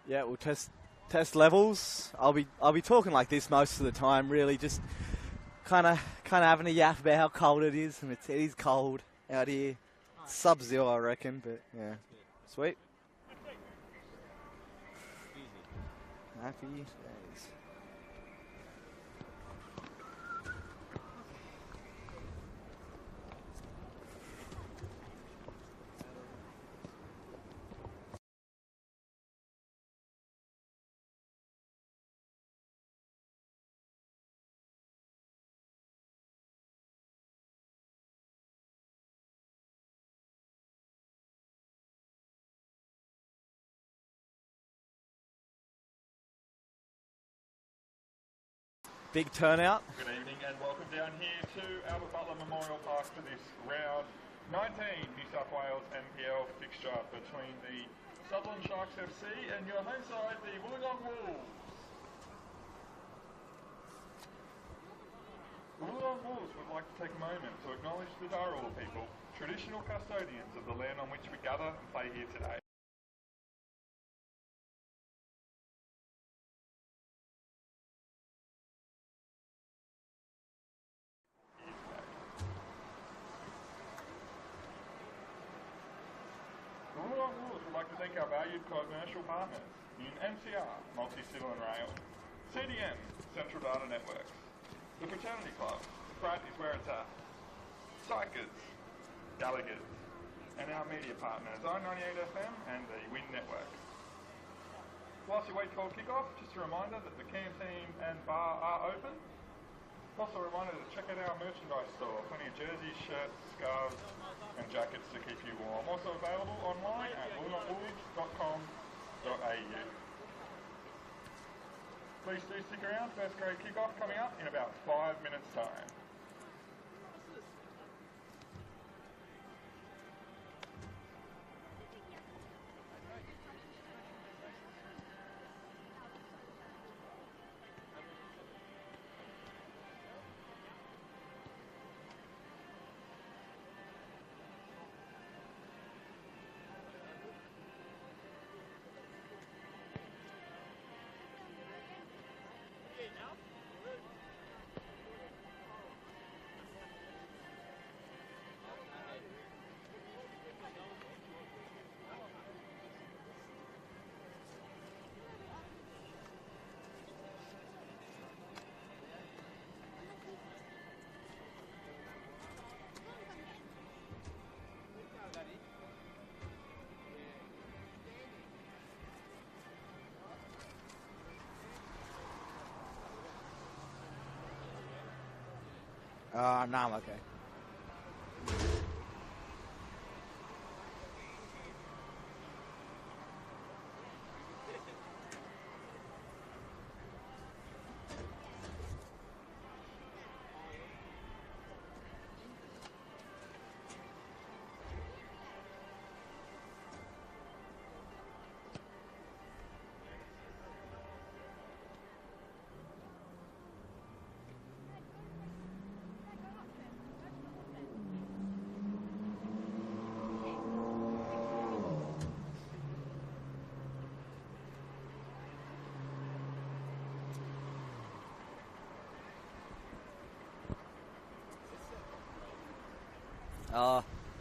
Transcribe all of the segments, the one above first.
Yeah, we'll test levels. I'll be talking like this most of the time. Really, just kind of having a yap about how cold it is, and it is cold out here. Sub-zero, I reckon. But yeah, sweet. Happy days. Big turnout. Good evening and welcome down here to Albert Butler Memorial Park for this round 19 New South Wales NPL fixture between the Sutherland Sharks FC and your home side, the Wollongong Wolves. The Wollongong Wolves would like to take a moment to acknowledge the Darul people, traditional custodians of the land on which we gather and play here today. The Wollongong Wolves would like to thank our valued commercial partners in MCR, Multi-Civil and Rail, CDM, Central Data Networks, the Fraternity Club, Frat is where it's at, Psychers, Gallagher's, and our media partners, I98FM and the WIN Network. Whilst you wait for kick-off, just a reminder that the canteen and bar are open. Also a reminder to check out our merchandise store, plenty of jerseys, shirts, scarves, and jackets to keep you warm. Also available online at wollongongwolves.com.au. Please do stick around, first grade kick-off coming up in about 5 minutes' time. No, I'm okay.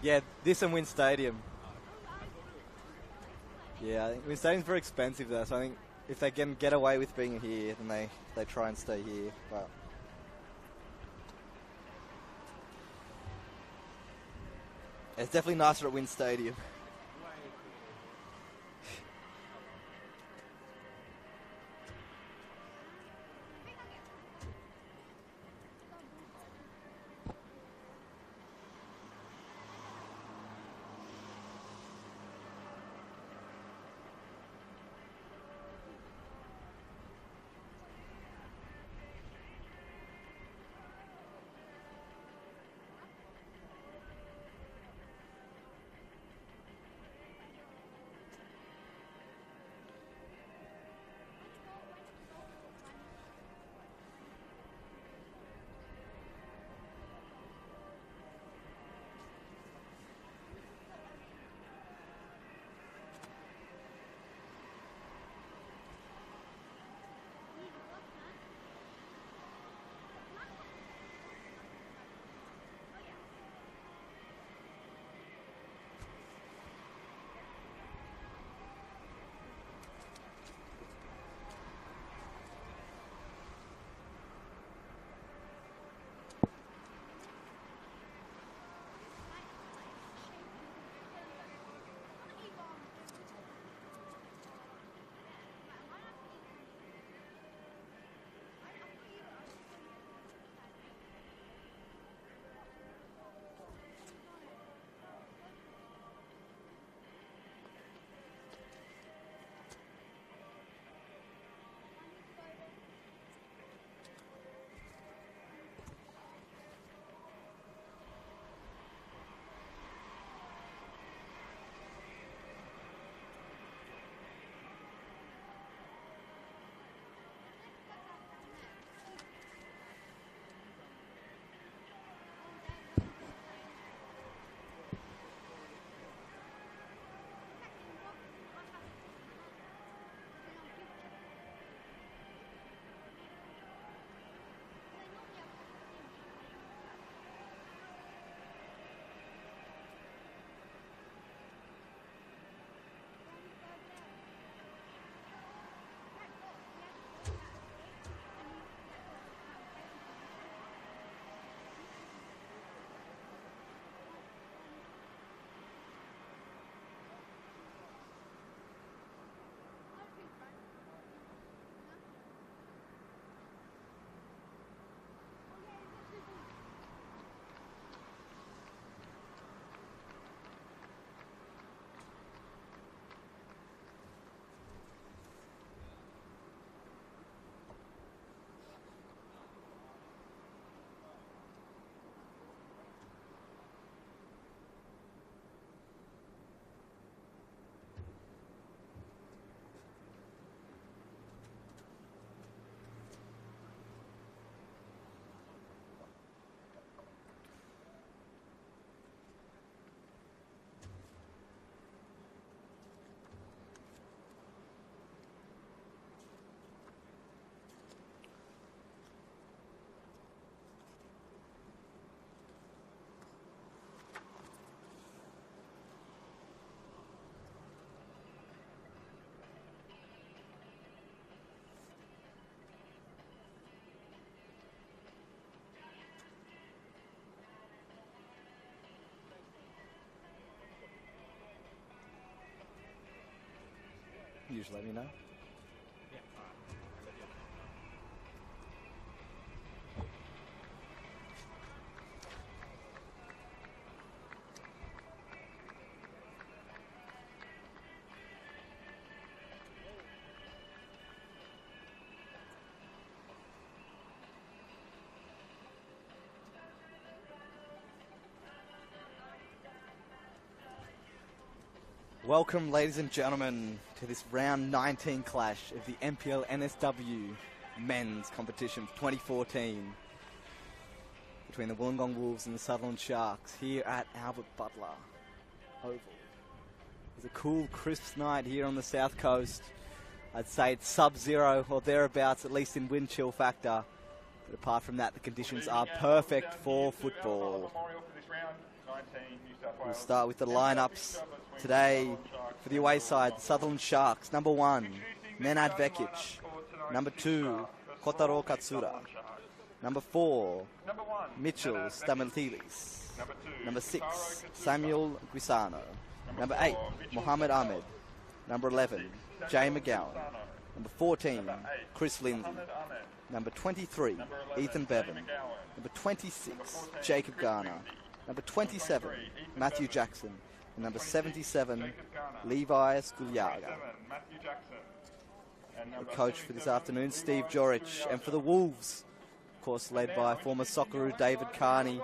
Yeah, this and Win Stadium. Yeah, I think Win Stadium's very expensive though, so I think if they can get away with being here, then they try and stay here. But it's definitely nicer at Win Stadium. you just let me know. Welcome, ladies and gentlemen, to this round 19 clash of the NPL NSW men's competition for 2014 between the Wollongong Wolves and the Sutherland Sharks here at Albert Butler Oval. It's a cool, crisp night here on the south coast. I'd say it's sub-zero or thereabouts, at least in wind chill factor. But apart from that, the conditions are perfect for football. We'll start with the lineups today for the away side. Sutherland Sharks, number 1, Nenad Vekic. Number 2, Kotaro Katsura. Number 4, Mitchell Stamatilis. Number 6, Samuel Guisano. Number 8, Mohammed Ahmed. Number 11, Jay McGowan. Number 14, Chris Lindsay. Number 23, Ethan Bevan. Number 26, Jacob Garner. Number 27, Matthew Jackson. And number 77, Levi Skulyaga. The coach for this afternoon, Steve Jorich. And for the Wolves, of course, led by former Socceroo David Carney.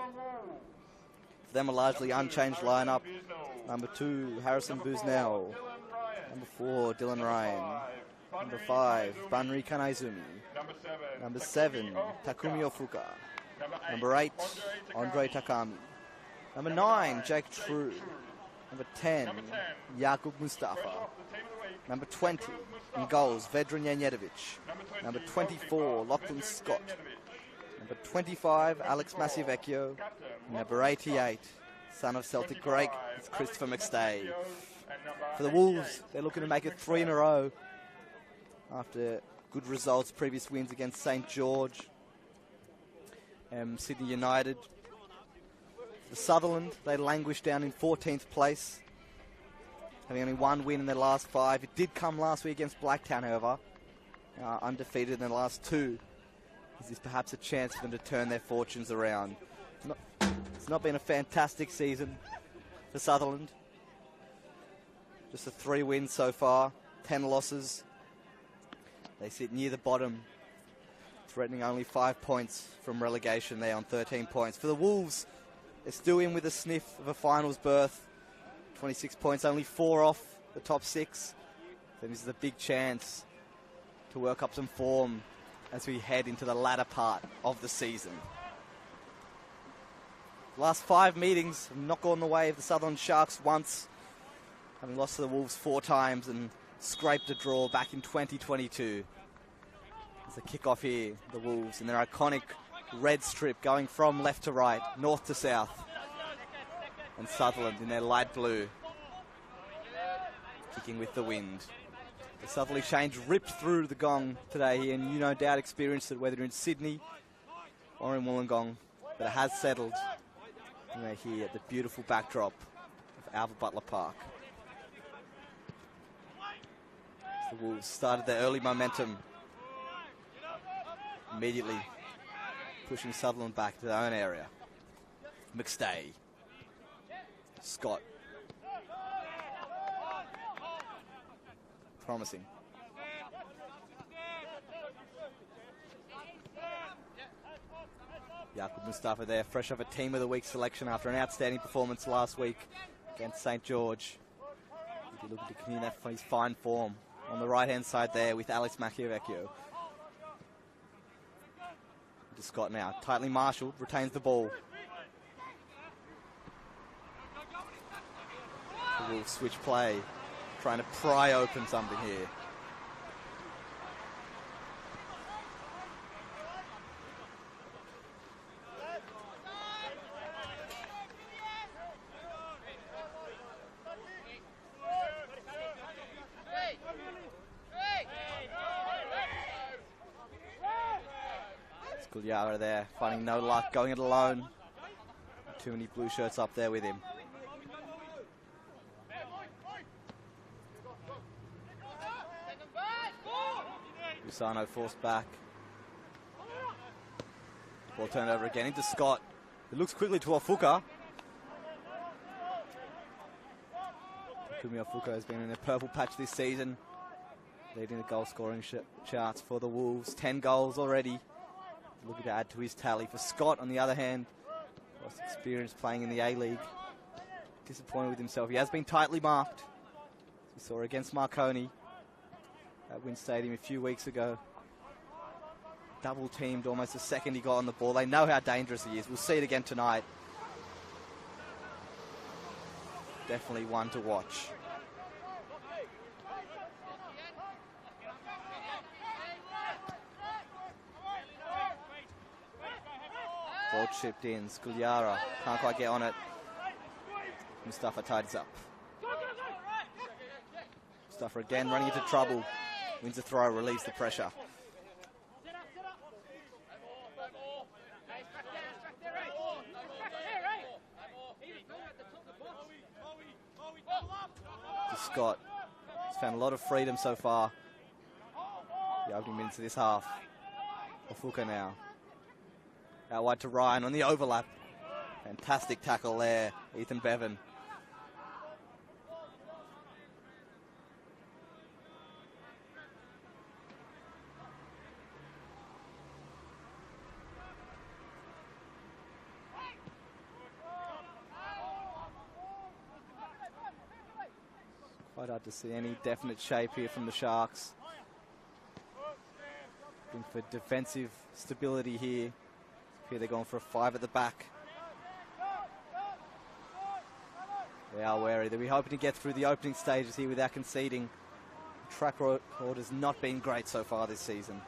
For them, a largely unchanged lineup. Number 2, Harrison Busnell. Number 4, Dylan Ryan. Number 5, Banri Kanaizumi. Number 7, Takumi Ofuka. Number 8, Andre Takami. Number 9, Jake True. Number 10, Jakub Mustafa. Number 20, in goals, Vedran Janjetovic. Number 24, Lachlan Scott. Number 25, Alex Massivecchio. Number 88, son of Celtic great, it's Christopher McStay. For the Wolves, they're looking to make it 3 in a row after good results, previous wins against St George and Sydney United. The Sutherland, they languished down in 14th place, having only 1 win in their last 5. It did come last week against Blacktown, however, undefeated in their last 2. Is this perhaps a chance for them to turn their fortunes around? It's not been a fantastic season for Sutherland. Just a 3 wins so far, 10 losses. They sit near the bottom, threatening only 5 points from relegation there on 13 points. For the Wolves, they're still in with a sniff of a finals berth. 26 points, only 4 off the top 6. So this is a big chance to work up some form as we head into the latter part of the season. Last 5 meetings have not gone the way of the Sutherland Sharks once, having lost to the Wolves 4 times and scraped a draw back in 2022. There's a kick-off here, the Wolves, in their iconic red strip going from left to right, north to south. And Sutherland in their light blue, kicking with the wind. The southerly change ripped through the gong today, and you no doubt experienced it whether in Sydney or in Wollongong. But it has settled here at the beautiful backdrop of Albert Butler Park. The Wolves started their early momentum, immediately pushing Sutherland back to their own area. McStay. Scott. Promising. Jakub Mustafa there, fresh off a Team of the Week selection after an outstanding performance last week against St George. He'll be looking to continue that his fine form on the right-hand side there with Alex Machiavecchio. To Scott now, tightly marshalled, retains the ball. The Wolves switch play, trying to pry open something here. Skulyaga there, finding no luck, going it alone. Too many blue shirts up there with him. Kusano forced back. Ball turned over again into Scott. It looks quickly to Ofuka. Takumi Ofuka has been in a purple patch this season, leading the goal scoring charts for the Wolves. 10 goals already. Looking to add to his tally. For Scott, on the other hand, lost experience playing in the A-League. Disappointed with himself. He has been tightly marked, as we saw against Marconi at Wynn Stadium a few weeks ago. Double teamed almost the second he got on the ball. They know how dangerous he is. We'll see it again tonight. Definitely one to watch. Ball chipped in. Scugliara can't quite get on it. Mustafa tidies up. Mustafa again running into trouble. Wins a throw, relieves the pressure. To Scott. He's found a lot of freedom so far. The opening minutes of this half. Ofuka now. Out wide to Ryan on the overlap. Fantastic tackle there, Ethan Bevan. Quite hard to see any definite shape here from the Sharks. Looking for defensive stability here. Here they're going for a 5 at the back. They are wary. They'll be hoping to get through the opening stages here without conceding. The track record has not been great so far this season.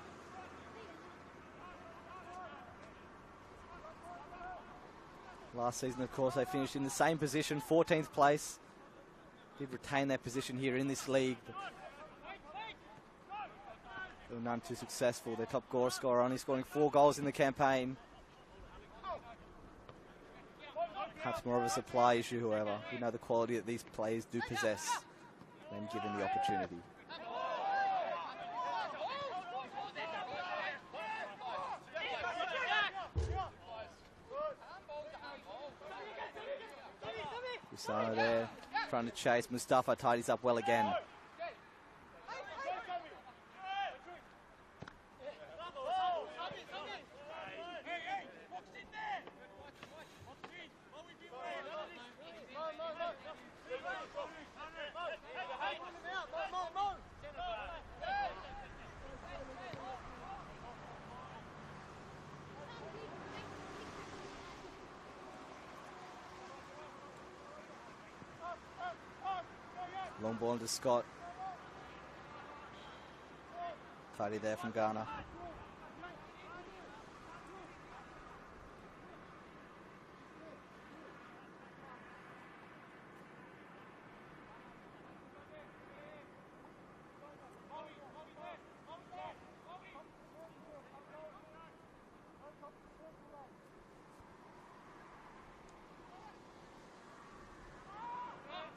Last season, of course, they finished in the same position, 14th place. Did retain their position here in this league, but they were none too successful. Their top goal scorer only scoring 4 goals in the campaign. Perhaps more of a supply issue, however. We know the quality that these players do possess when given the opportunity. Kusano there, trying to chase. Mustafa tidies up well again. Long ball into Scott. Tidy there from Ghana.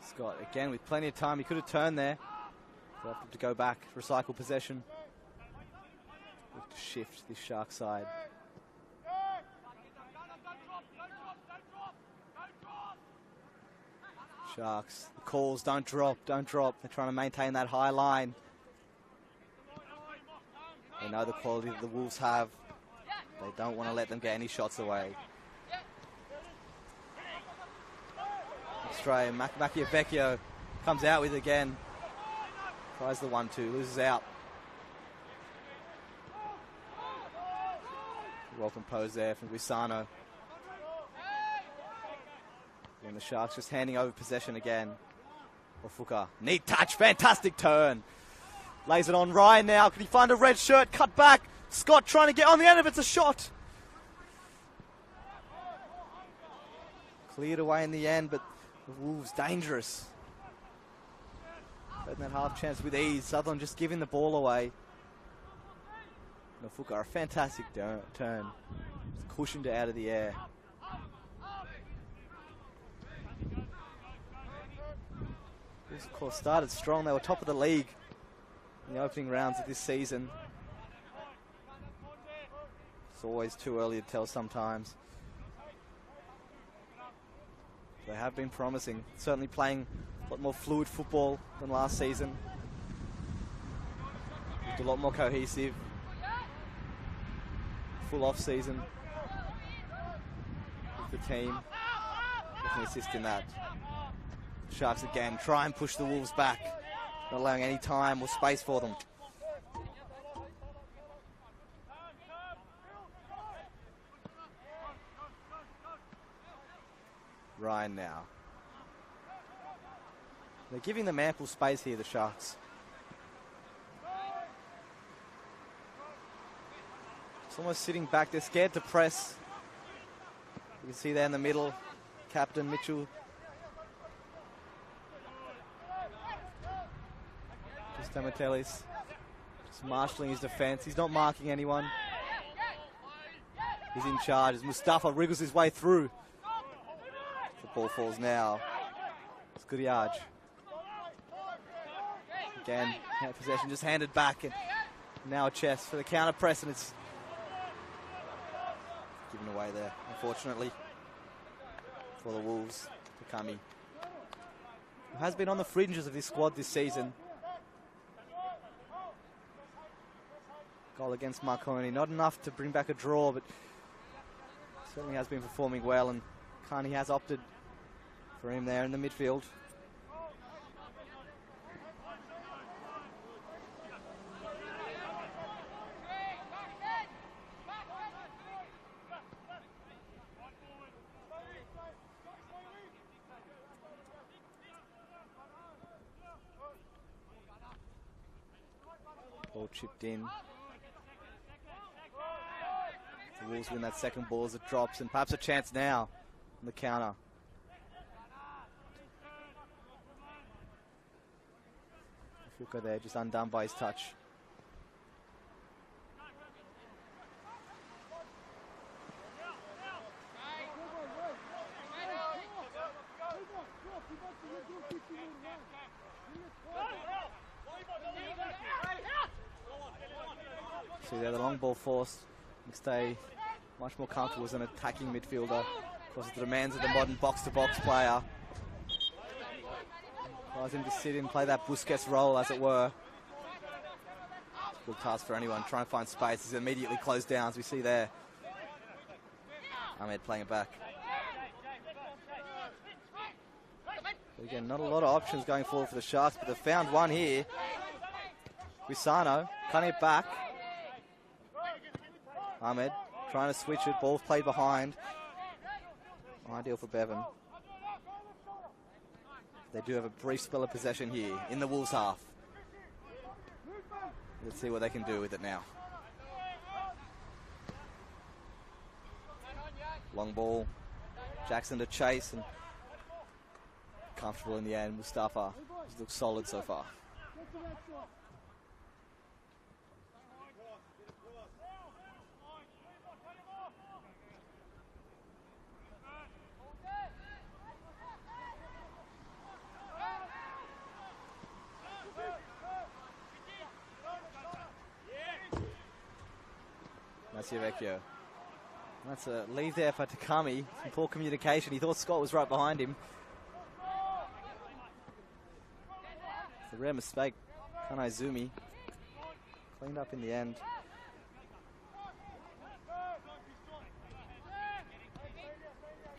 Scott again with plenty of time. He could have turned there. He'll have to go back, recycle possession. Look to shift this Shark side. Sharks, the calls, don't drop, don't drop. They're trying to maintain that high line. They know the quality that the Wolves have. They don't want to let them get any shots away. Australia, Machiavecchio comes out with it again. Tries the 1-2, loses out. Well composed there from Wisano. And the Sharks just handing over possession again. Ofuka, neat touch, fantastic turn. Lays it on Ryan now. Can he find a red shirt? Cut back. Scott trying to get on the end of it. It's a shot. Cleared away in the end, but the Wolves dangerous. Getting that half chance with ease. Sutherland just giving the ball away. Ofuka, a fantastic turn. Just cushioned it out of the air. Wolves, of course, started strong. They were top of the league in the opening rounds of this season. It's always too early to tell sometimes. They have been promising. Certainly playing a lot more fluid football than last season. Just a lot more cohesive. Full off season with the team. Definitely assist in that. Sharks again try and push the Wolves back, not allowing any time or space for them. Ryan now. They're giving them ample space here, the Sharks. It's almost sitting back. They're scared to press. You can see there in the middle, Captain Mitchell. Just Dematelis. Just marshalling his defence. He's not marking anyone. He's in charge as Mustafa wriggles his way through. The ball falls now. It's Guriaj. Again, possession just handed back, and now a chest for the counter press, and it's given away there, unfortunately, for the Wolves. Takami, who has been on the fringes of this squad this season. Goal against Marconi, not enough to bring back a draw, but certainly has been performing well, and Carney has opted for him there in the midfield. Ball chipped in. The Wolves win that second ball as it drops, and perhaps a chance now on the counter. Fuka there, just undone by his touch. See there, the long ball forced. Stay much more comfortable as an attacking midfielder. Of course, the demands of the modern box-to-box player. Allows him to sit in, play that Busquets role, as it were. Good task for anyone. Try and find space. He's immediately closed down, as we see there. Ahmed playing it back. But again, not a lot of options going forward for the Sharks, but they've found one here. Wisano cutting it back. Ahmed trying to switch it. Ball played behind. Ideal for Bevan. They do have a brief spell of possession here in the Wolves half. Let's see what they can do with it now. Long ball. Jackson to chase, and comfortable in the end. Mustafa just looks solid so far. Vecchio. That's a leave there for Takami. Some poor communication. He thought Scott was right behind him. It's a rare mistake. Kanaizumi cleaned up in the end.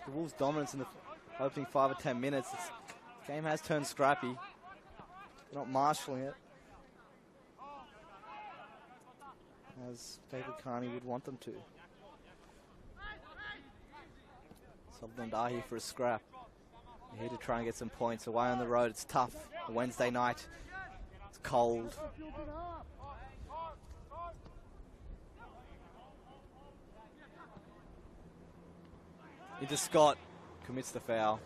The Wolves' dominance in the opening 5 or 10 minutes. The game has turned scrappy. They're not marshalling it as David Carney would want them to. Sutherland are here for a scrap. They're here to try and get some points. Away on the road, it's tough. A Wednesday night, it's cold. Into Scott, commits the foul.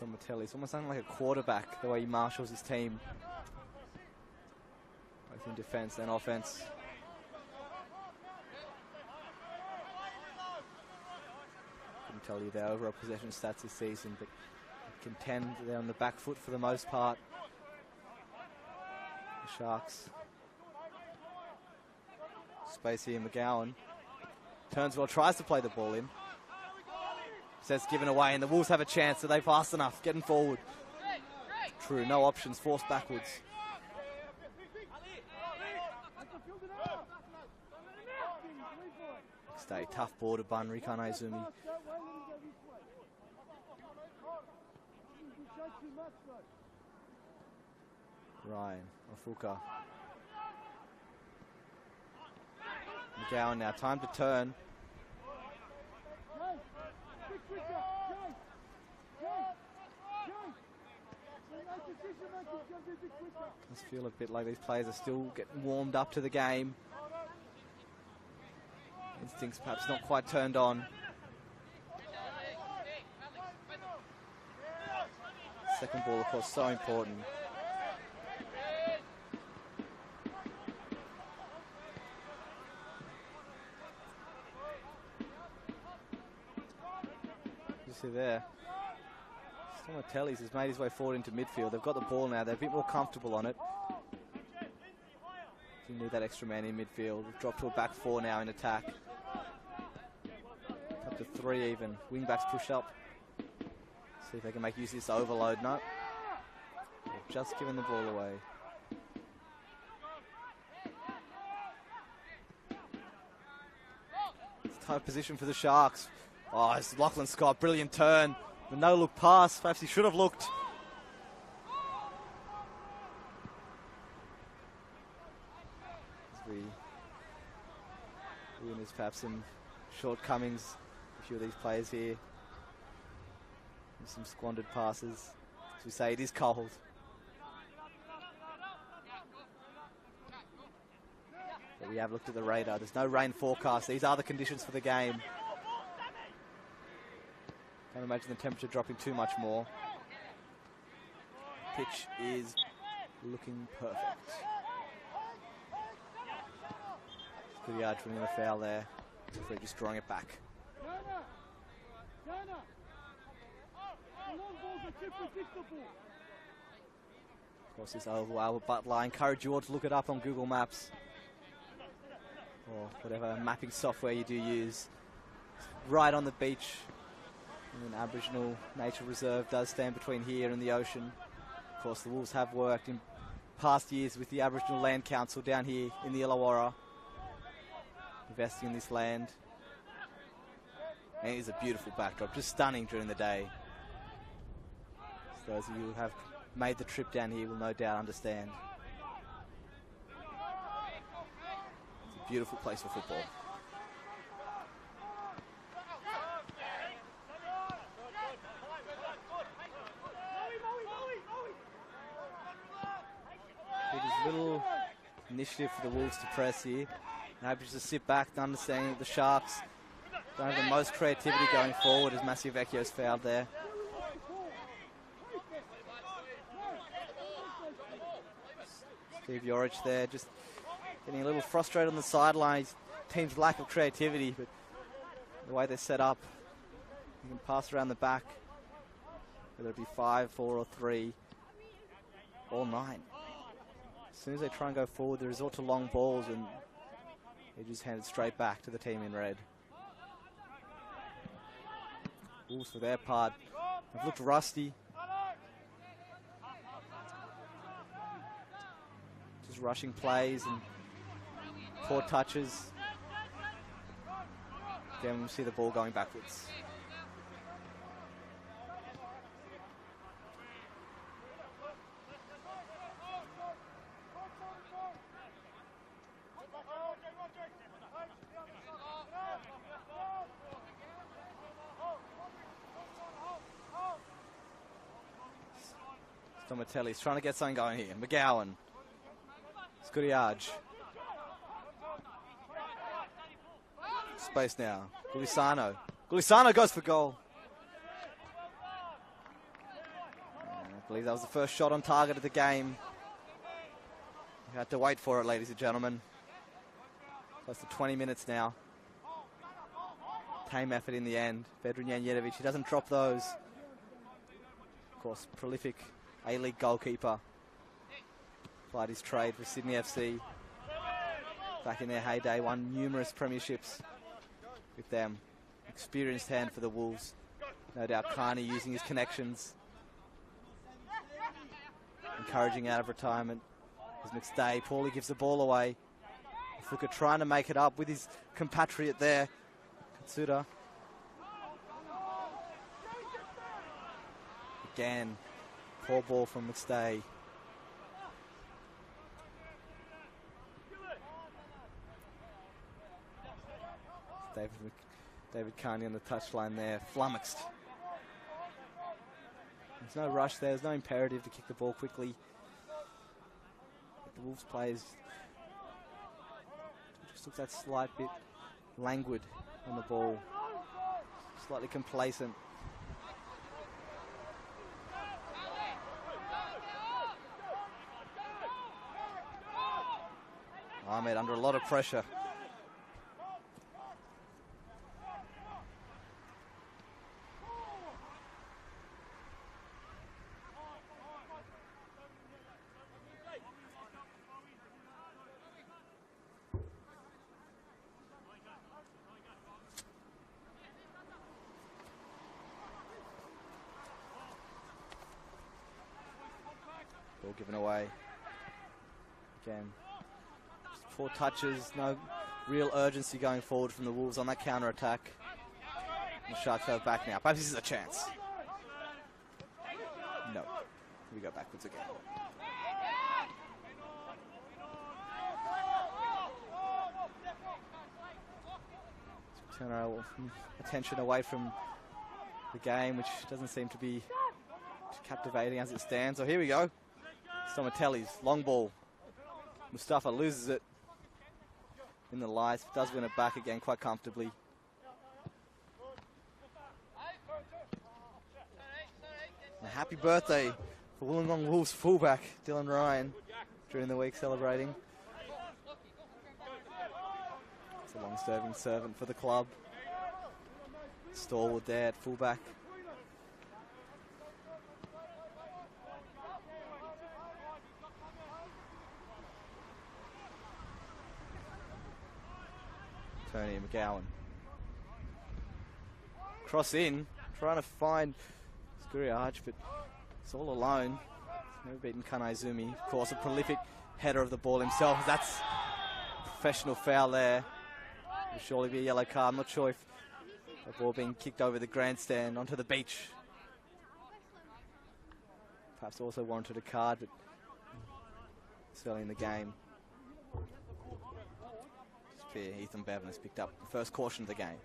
Stomatelli's almost sounding like a quarterback, the way he marshals his team. Both in defence and offence. Couldn't tell you their overall possession stats this season, but contend they're on the back foot for the most part. The Sharks. Space here, McGowan. Turnswell tries to play the ball in. Says given away, and the Wolves have a chance. Are they fast enough? Getting forward. True, no options, forced backwards. Stay tough ball to Bun, Rikan Izumi. Ryan, Ofuka. McGowan now, time to turn. Does feel a bit like these players are still getting warmed up to the game. Instincts perhaps not quite turned on. Second ball, of course, so important. You see there. Stomatelli's has made his way forward into midfield. They've got the ball now. They're a bit more comfortable on it. You need that extra man in midfield. We've dropped to a back four now in attack. Up to three even. Wing backs push up. See if they can make use of this overload. No. They've just given the ball away. It's a tight position for the Sharks. Oh, it's Lachlan Scott. Brilliant turn. The no-look pass. Perhaps he should have looked. There's perhaps some shortcomings. A few of these players here. Some squandered passes. As we say, it is cold. But we have looked at the radar. There's no rain forecast. These are the conditions for the game. Can't imagine the temperature dropping too much more. Pitch is looking perfect. Good yard from the foul there. Referee just drawing it back. Of course, this oval Albert Butler. I encourage you all to look it up on Google Maps or whatever mapping software you do use. Right on the beach. And an Aboriginal nature reserve does stand between here and the ocean. Of course, the Wolves have worked in past years with the Aboriginal Land Council down here in the Illawarra, investing in this land. And it is a beautiful backdrop, just stunning during the day. So those of you who have made the trip down here will no doubt understand. It's a beautiful place for football. Little initiative for the Wolves to press here. And happy to sit back and understanding that the Sharks don't have the most creativity going forward as Massiavecchio's fouled there. Steve Yorich there just getting a little frustrated on the sideline. His team's lack of creativity, but the way they're set up, you can pass around the back, whether it be 5, 4 or 3 or 9. As soon as they try and go forward, they resort to long balls and they just hand it straight back to the team in red. Wolves, for their part, have looked rusty. Just rushing plays and poor touches. Then we'll see the ball going backwards. Stomatelli's trying to get something going here. McGowan. Skuriaj. Space now. Gulisano. Gulisano goes for goal. believe that was the first shot on target of the game. You had to wait for it, ladies and gentlemen. Close to 20 minutes now. Tame effort in the end. Vedran Janjetovic, he doesn't drop those. Of course, prolific A-League goalkeeper. Applied his trade for Sydney FC. Back in their heyday, won numerous premierships with them. Experienced hand for the Wolves. No doubt Carney using his connections. Encouraging out of retirement. As McStay, Paulie gives the ball away. Fuka trying to make it up with his compatriot there, Katsuda. Again, poor ball from McStay. David Carney on the touchline there, flummoxed. There's no rush there, there's no imperative to kick the ball quickly. The Wolves players just looks that slight bit languid on the ball, slightly complacent. Ahmed under a lot of pressure. Ball given away. Again, just 4 touches, no real urgency going forward from the Wolves on that counter-attack. The Sharks have back now. Perhaps this is a chance. No. We go backwards again. Turn our attention away from the game, which doesn't seem to be captivating as it stands. So here we go. Stomatelli's long ball. Mustafa loses it in the lights, does win it back again quite comfortably. A happy birthday for Wollongong Wolves fullback Dylan Ryan during the week celebrating. It's a long-serving servant for the club. Stalwart there at fullback. Tony McGowan. Cross in, trying to find Skuriarch, but it's all alone. He's never beaten Kanaizumi. Of course, a prolific header of the ball himself. That's a professional foul there. Will surely be a yellow card. I'm not sure if the ball being kicked over the grandstand onto the beach. Perhaps also warranted a card, but it's early in the game. Ethan Bevan has picked up the first caution of the game.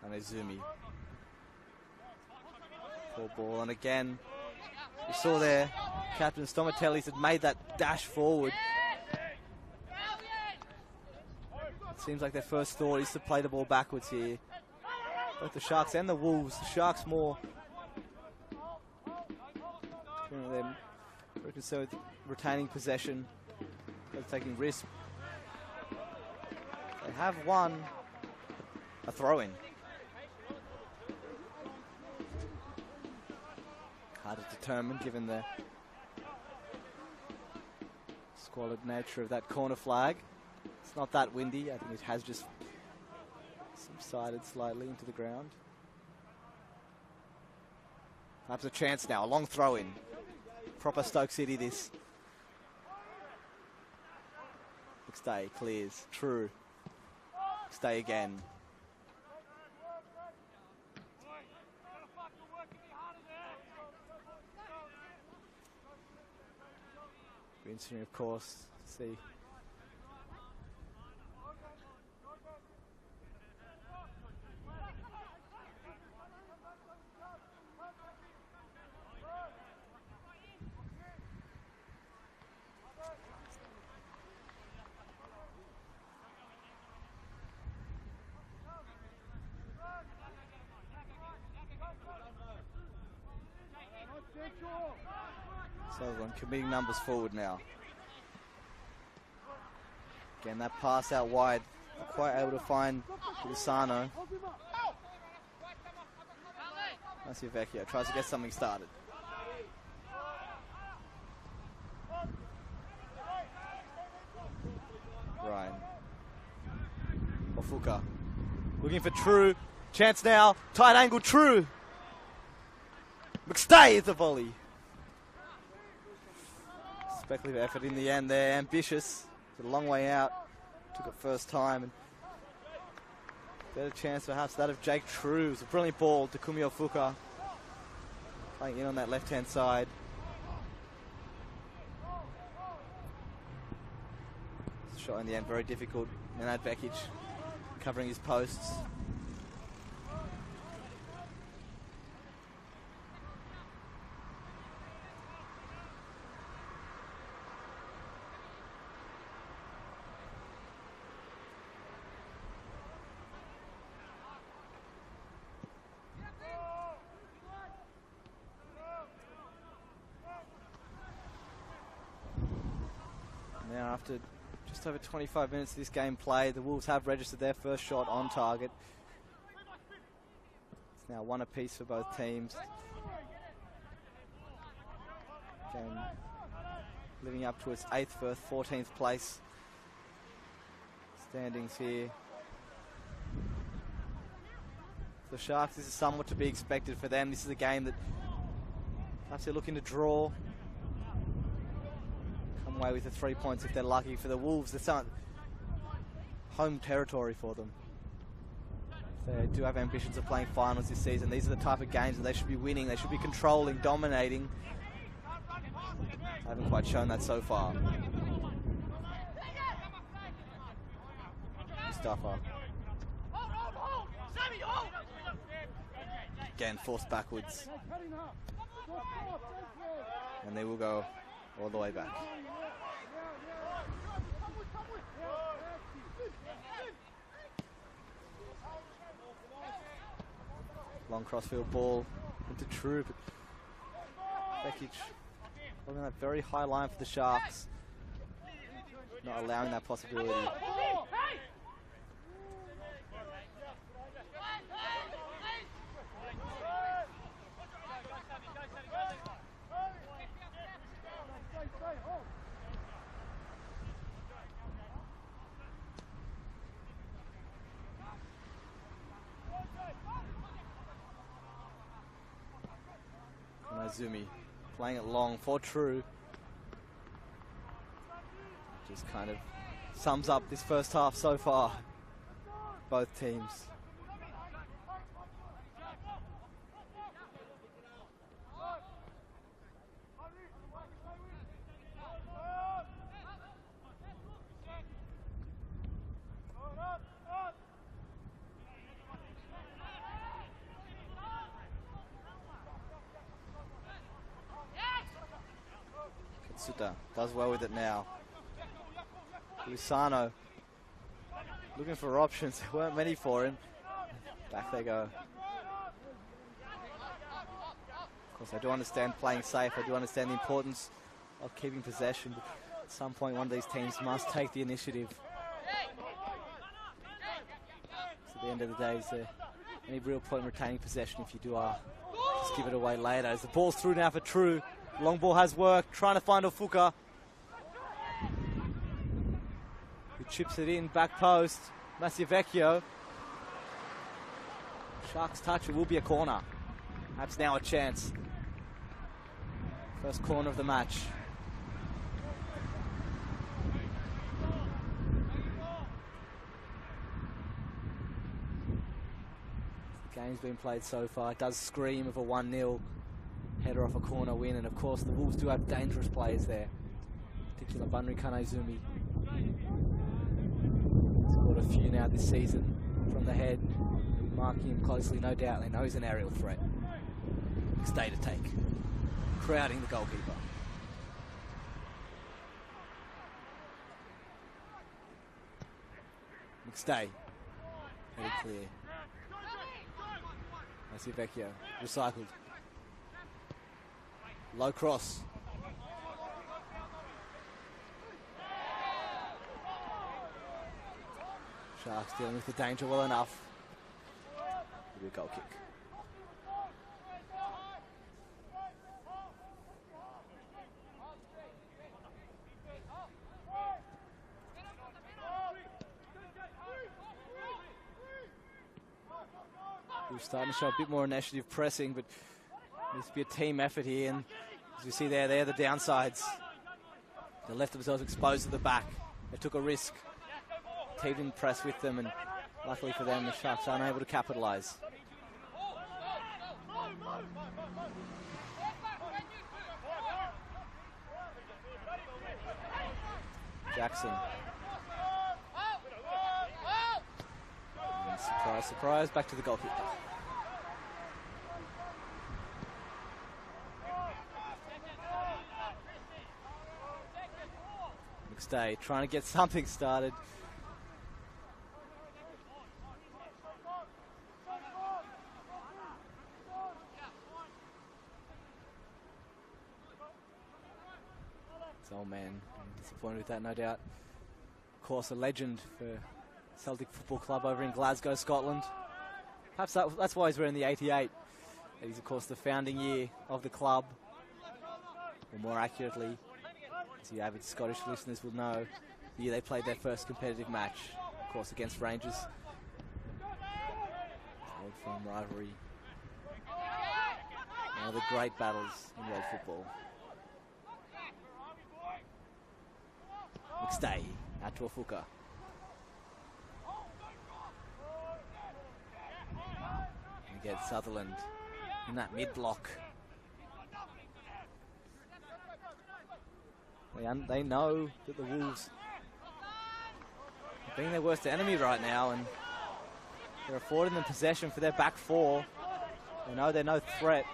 And Izumi. Poor ball, and again, you saw there, Captain Stomatellis had made that dash forward. It seems like their first thought is to play the ball backwards here. Both the Sharks and the Wolves. The Sharks more very concerned with retaining possession, taking risks. They have won a throw-in. Hard to determine given the squalid nature of that corner flag. It's not that windy. I think it has just subsided slightly into the ground. Perhaps a chance now, a long throw-in. Proper Stoke City this. McStay clears, true. McStay again. Be interesting, of course, to see. Sutherland committing numbers forward now. Again, that pass out wide. Not quite able to find Lusano. Vecchio tries to get something started. Ryan. Ofuka. Looking for True. Chance now. Tight angle True. McStay at the volley. Speculative effort in the end there. Ambitious. It's a long way out. Took it first time. And better chance perhaps that of Jake True. It's a brilliant ball to Takumi Ofuka. Playing in on that left-hand side. Shot in the end, very difficult. Nenad Vekic covering his posts. Now after just over 25 minutes of this game played, the Wolves have registered their first shot on target. It's now one apiece for both teams. Game living up to its 8th berth, 14th place standings here. For the Sharks, this is somewhat to be expected for them. This is a game that perhaps they're looking to draw. Away with the 3 points if they're lucky. For the Wolves, it's not home territory for them. They do have ambitions of playing finals this season. These are the type of games that they should be winning. They should be controlling, dominating. Haven't quite shown that so far. Mustafa. Again, forced backwards. And they will go all the way back. Long crossfield ball into True, but Vekic holding that very high line for the Sharks, not allowing that possibility. Zumi playing it long for True. Just kind of sums up this first half so far. Both teams. Suta does well with it now. Lusano looking for options. There weren't many for him. Back they go. Of course, I do understand playing safe. I do understand the importance of keeping possession. But at some point, one of these teams must take the initiative. So at the end of the day, is there any real point in retaining possession if you do just give it away later? As the ball's through now for True. Long ball has worked, trying to find Ofuka. Who chips it in, back post. Vecchio. Sharks touch, it will be a corner. Perhaps now a chance. First corner of the match. The game's been played so far. It does scream of a 1-0. Header off a corner win, and of course the Wolves do have dangerous players there. In particular, Bunri Kanezumi. Scored a few now this season from the head. Marking him closely, no doubt. They know he's an aerial threat. Stay to take. Crowding the goalkeeper. McStay. Headed clear. Vecchio. Recycled. Low cross. Sharks dealing with the danger well enough. Here we goal kick. We're starting to show a bit more initiative pressing, but it needs to be a team effort here. And as you see there, they're the downsides. They left themselves exposed at the back. They took a risk. Team didn't press with them, and luckily for them, the Sharks are unable to capitalise. Jackson. And surprise, surprise, back to the goalkeeper. McStay trying to get something started. Old man, disappointed with that, no doubt. Of course, a legend for Celtic Football Club over in Glasgow, Scotland. Perhaps that's why he's wearing the 88. That is, of course, the founding year of the club. Or more accurately, as the avid Scottish listeners will know, the year they played their first competitive match, of course, against Rangers. Old firm rivalry. One of the great battles in world football. McStay out to Afuka. And get Sutherland in that mid-block. They know that the Wolves are being their worst enemy right now, and they're affording them possession for their back four. They know they're no threat,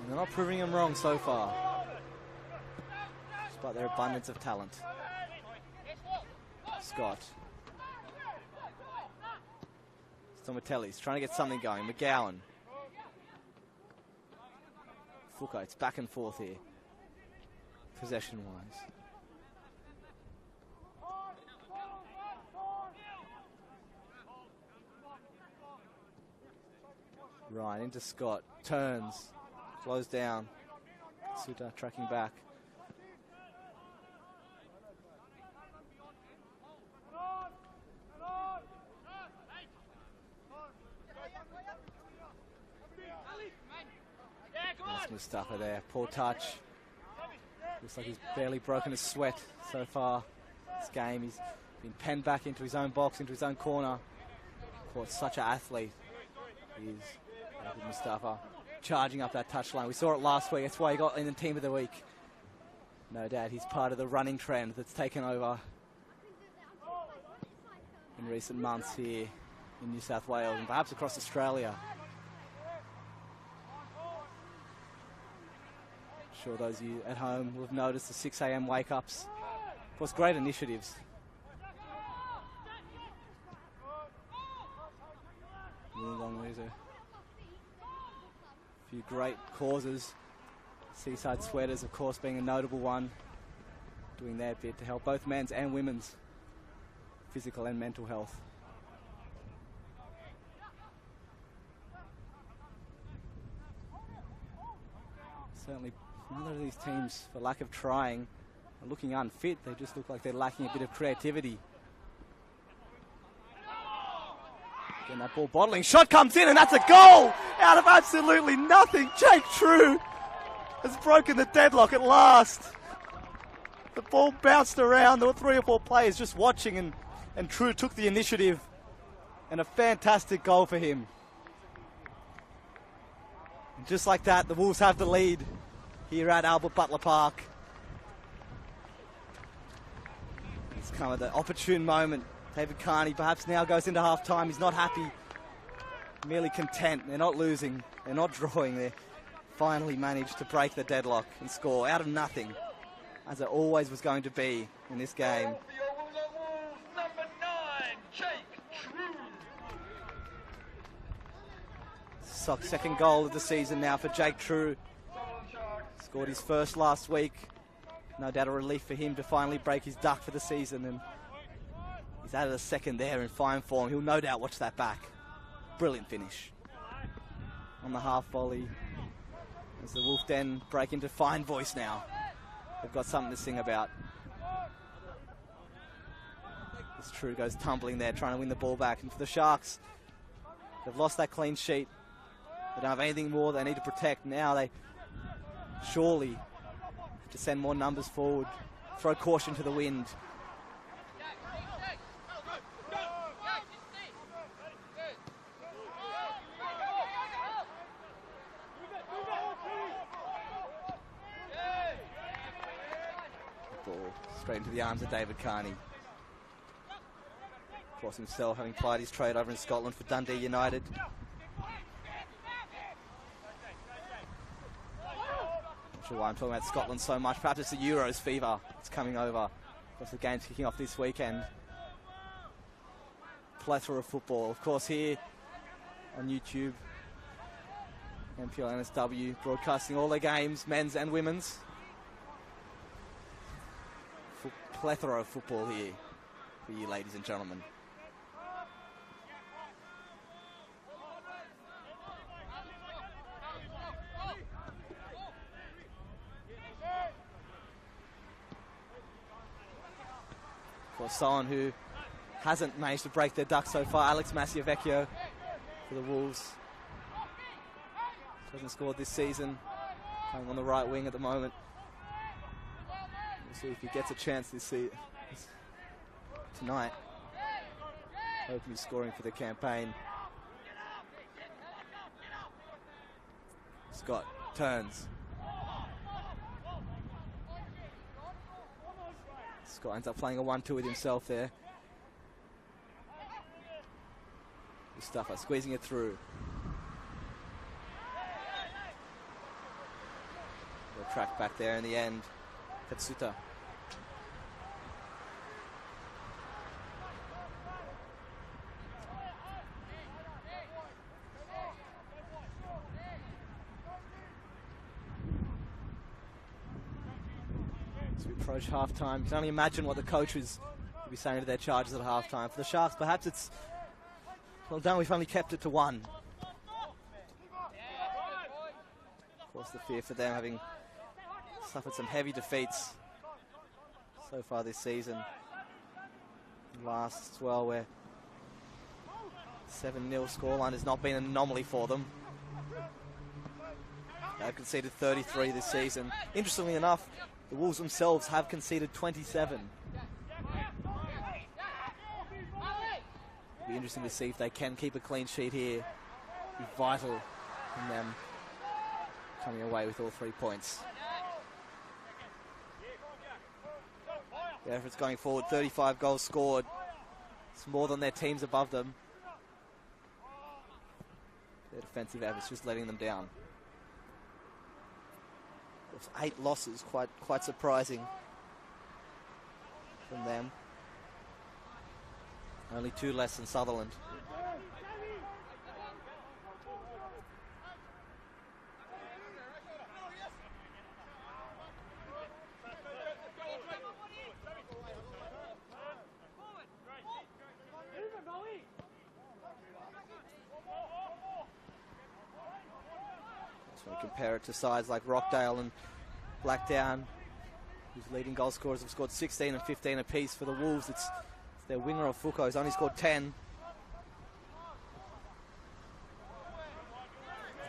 and they're not proving them wrong so far, despite their abundance of talent. Scott. Stomatelli's trying to get something going. McGowan. Fuka, it's back and forth here, possession-wise. Right, into Scott. Turns. Slows down. Suta tracking back. That's Mustafa there. Poor touch. Looks like he's barely broken a sweat so far this game. He's been penned back into his own box, into his own corner. Of course, such an athlete he is. Mustafa charging up that touchline. We saw it last week. That's why he got in the team of the week. No doubt he's part of the running trend that's taken over in recent months here in New South Wales and perhaps across Australia. I'm sure those of you at home will have noticed the 6 a.m. wake-ups. Of course, great initiatives. Wollongong is a few great causes. Seaside Sweaters, of course, being a notable one, doing their bit to help both men's and women's physical and mental health. Certainly, none of these teams, for lack of trying, are looking unfit. They just look like they're lacking a bit of creativity. Again, that ball bottling shot comes in, and that's a goal out of absolutely nothing. Jake True has broken the deadlock at last. The ball bounced around. There were 3 or 4 players just watching, and True took the initiative. And a fantastic goal for him. And just like that, the Wolves have the lead here at Albert Butler Park. It's kind of the opportune moment. David Carney perhaps now goes into half-time. He's not happy, merely content. They're not losing. They're not drawing. They finally managed to break the deadlock and score out of nothing, as it always was going to be in this game. Number 9, Jake True. Second goal of the season now for Jake True. Scored his first last week. No doubt a relief for him to finally break his duck for the season. And he's added a second there in fine form. He'll no doubt watch that back. Brilliant finish. On the half volley. As the Wolf Den break into fine voice now. They've got something to sing about. This True goes tumbling there, trying to win the ball back. And for the Sharks, they've lost that clean sheet. They don't have anything more they need to protect. Now they surely have to send more numbers forward. Throw caution to the wind. Ball straight into the arms of David Carney. Of course, himself having plied his trade over in Scotland for Dundee United. Not sure why I'm talking about Scotland so much. Perhaps it's the Euros fever. It's coming over. Of course, the game's kicking off this weekend. Plethora of football. Of course, here on YouTube, NPL NSW broadcasting all their games, men's and women's. Plethora of football here for you, ladies and gentlemen. Of course, someone who hasn't managed to break their duck so far, Alex Maciavecchio for the Wolves. Hasn't scored this season, playing on the right wing at the moment. We'll see if he gets a chance tonight. Hoping he's scoring for the campaign. Scott turns. Scott ends up playing a 1-2 with himself there. Mustafa squeezing it through. They'll track back there in the end. Katsuta. As we approach half-time, you can only imagine what the coaches will be saying to their charges at half-time. For the Sharks, perhaps it's, well done, we've only kept it to 1. Of course, the fear for them having suffered some heavy defeats so far this season. Last as well, where 7-0 scoreline has not been an anomaly for them. They've conceded 33 this season. Interestingly enough, the Wolves themselves have conceded 27. It'll be interesting to see if they can keep a clean sheet here. Be vital in them coming away with all 3 points. The efforts going forward, 35 goals scored. It's more than their teams above them. Their defensive efforts just letting them down. 8 losses, quite surprising from them. Only 2 less than Sutherland. So we compare it to sides like Rockdale and Blackdown, whose leading goal scorers have scored 16 and 15 apiece. For the Wolves, it's their winger of Foucault, who's only scored 10.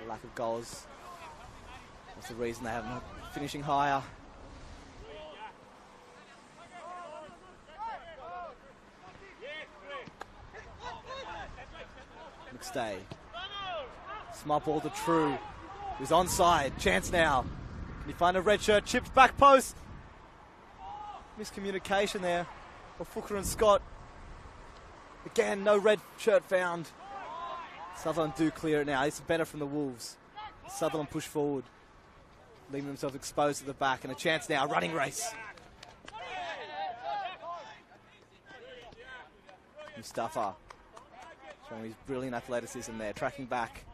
The lack of goals, that's the reason they haven't finishing higher. McStay. Smart ball to True, who's onside. Chance now. Can you find a red shirt? Chipped back post. Miscommunication there for Fooker and Scott. Again, no red shirt found. Sutherland do clear it now. This is better from the Wolves. Sutherland push forward, leaving themselves exposed at the back, and a chance now. Running race. Mustafa showing his brilliant athleticism there, tracking back.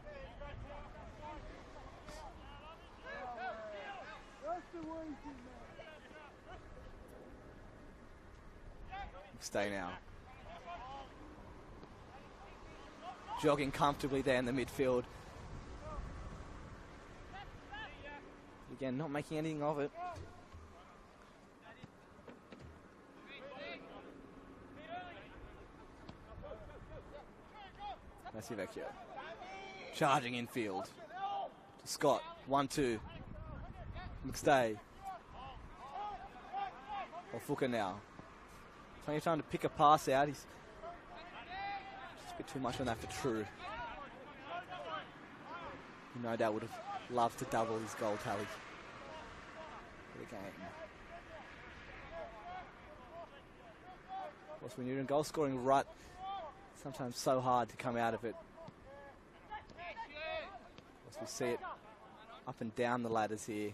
Stay now. Jogging comfortably there in the midfield. Again, not making anything of it. Messi Vecchio. Charging infield. To Scott. 1-2. McStay. Ofuka now. Plenty of time to pick a pass out. He's just a bit too much on that for True. He no doubt would have loved to double his goal tally for the game. Of course, when you're in goal scoring rut, it's sometimes so hard to come out of it. Of course, we see it up and down the ladders here.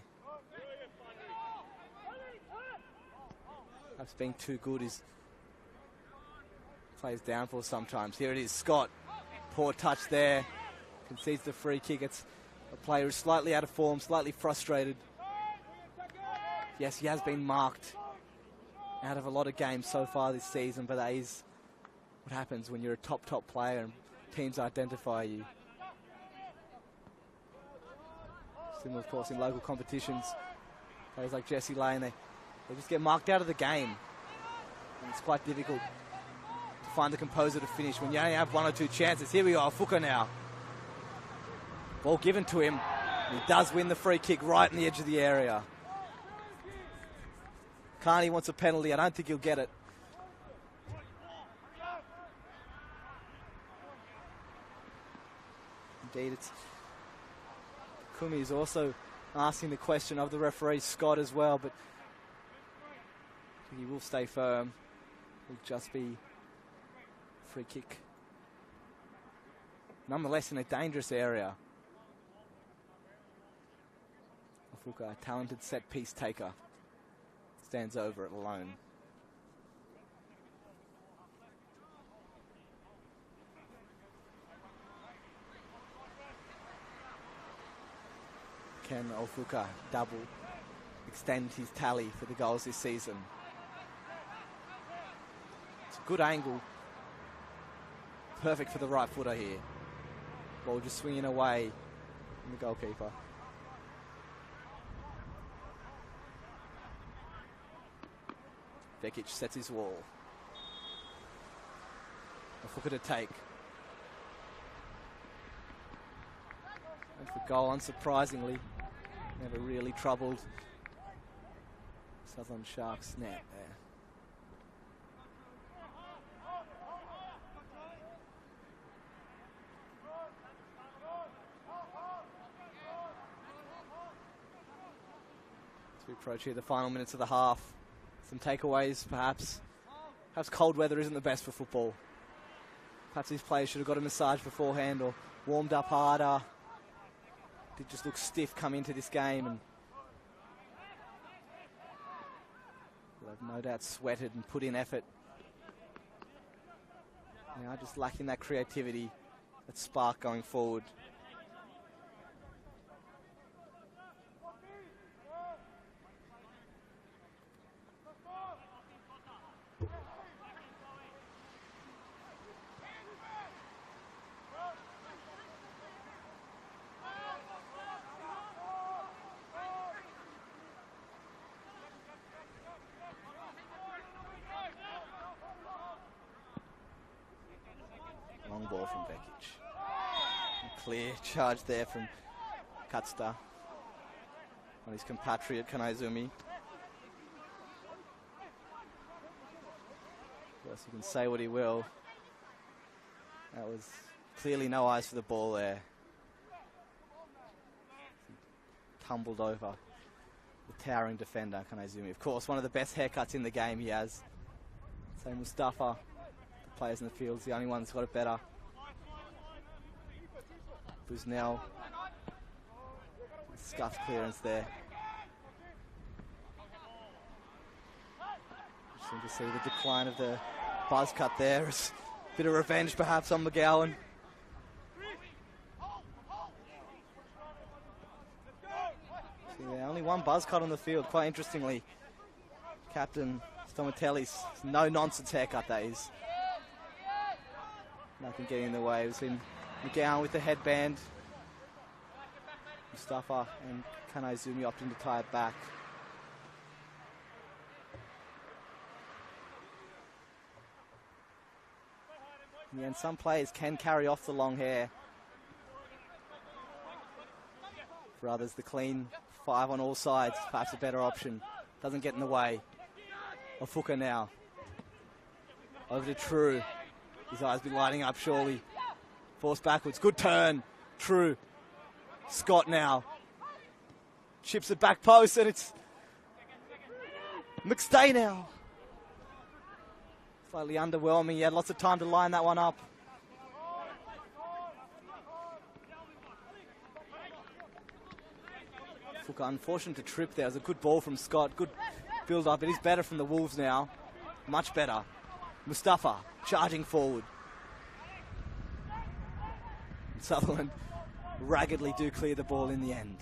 Perhaps being too good is plays downfall sometimes. Here it is, Scott. Poor touch there. Concedes the free kick. It's a player who's slightly out of form, slightly frustrated. Yes, he has been marked out of a lot of games so far this season, but that is what happens when you're a top player and teams identify you. Similar, of course, in local competitions. Players like Jesse Lane, they just get marked out of the game. And it's quite difficult to find the composer to finish when you only have one or two chances. Here we are, Fuka now. Ball given to him. He does win the free kick right in the edge of the area. Carney wants a penalty. I don't think he'll get it. Indeed, it's Kumi is also asking the question of the referee, Scott, as well, but he will stay firm. It'll just be free kick. Nonetheless, in a dangerous area. Afuka, a talented set piece taker, stands over it alone. Can Ofuka double, extend his tally for the goals this season? It's a good angle. Perfect for the right footer here. Ball just swinging away from the goalkeeper. Vekic sets his wall. Ofuka to take. And for goal, unsurprisingly. Never really troubled Sutherland Sharks net there. As we approach here the final minutes of the half, some takeaways perhaps. Perhaps cold weather isn't the best for football. Perhaps these players should have got a massage beforehand or warmed up harder. Did just look stiff come into this game, and they've no doubt sweated and put in effort. Now just lacking that creativity, that spark going forward. Long ball from Vekic. Clear charge there from Katsuta on his compatriot Kanaizumi. Of course, you can say what he will. That was clearly no eyes for the ball there. He tumbled over the towering defender Kanaizumi. Of course, one of the best haircuts in the game he has. Same Mustafa. Players in the field's the only one that's got it better. Busnell. Scuffed clearance there. Seem to see the decline of the buzz cut there. It's a bit of revenge perhaps on McGowan. Seeing Yeah, only one buzz cut on the field, quite interestingly. Captain Stomatelli's no-nonsense haircut, that is. Nothing getting in the way. We've seen McGowan with the headband. Mustafa and Kanaizumi opting to tie it back. In the end, some players can carry off the long hair. For others, the clean 5 on all sides, perhaps a better option. Doesn't get in the way. Ofuka now. Over to True. His eyes be lighting up, surely. Forced backwards. Good turn. True. Scott now. Chips it back post, and it's McStay now. Slightly underwhelming. He had lots of time to line that one up. Fuka unfortunate to trip there. It was a good ball from Scott. Good build up. It is better from the Wolves now. Much better. Mustafa charging forward. Sutherland raggedly do clear the ball in the end.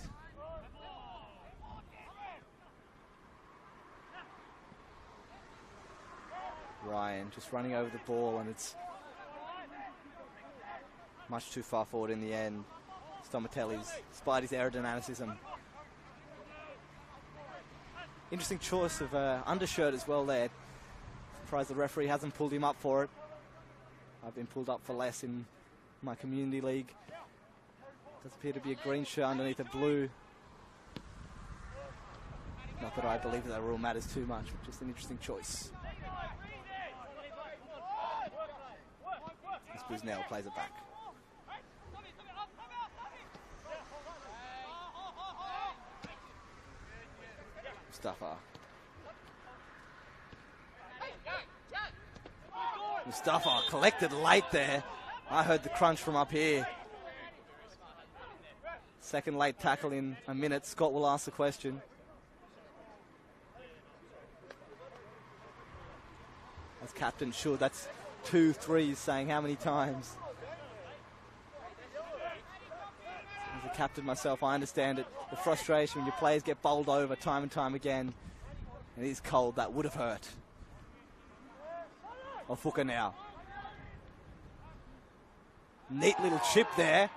Ryan just running over the ball, and it's much too far forward in the end. Stomatelli's, despite his aerodynamicism. Interesting choice of undershirt as well there. Surprised the referee hasn't pulled him up for it. I've been pulled up for less in my community league. Does appear to be a green shirt underneath a blue. Not that I believe that rule matters too much, but just an interesting choice. As Busnell plays it back. Mustafa collected late there. I heard the crunch from up here. Second late tackle in a minute. Scott will ask the question. As captain should. That's 2 3s saying how many times. As a captain myself, I understand it. The frustration when your players get bowled over time and time again. And it is cold. That would have hurt. Ofuka now. Neat little chip there.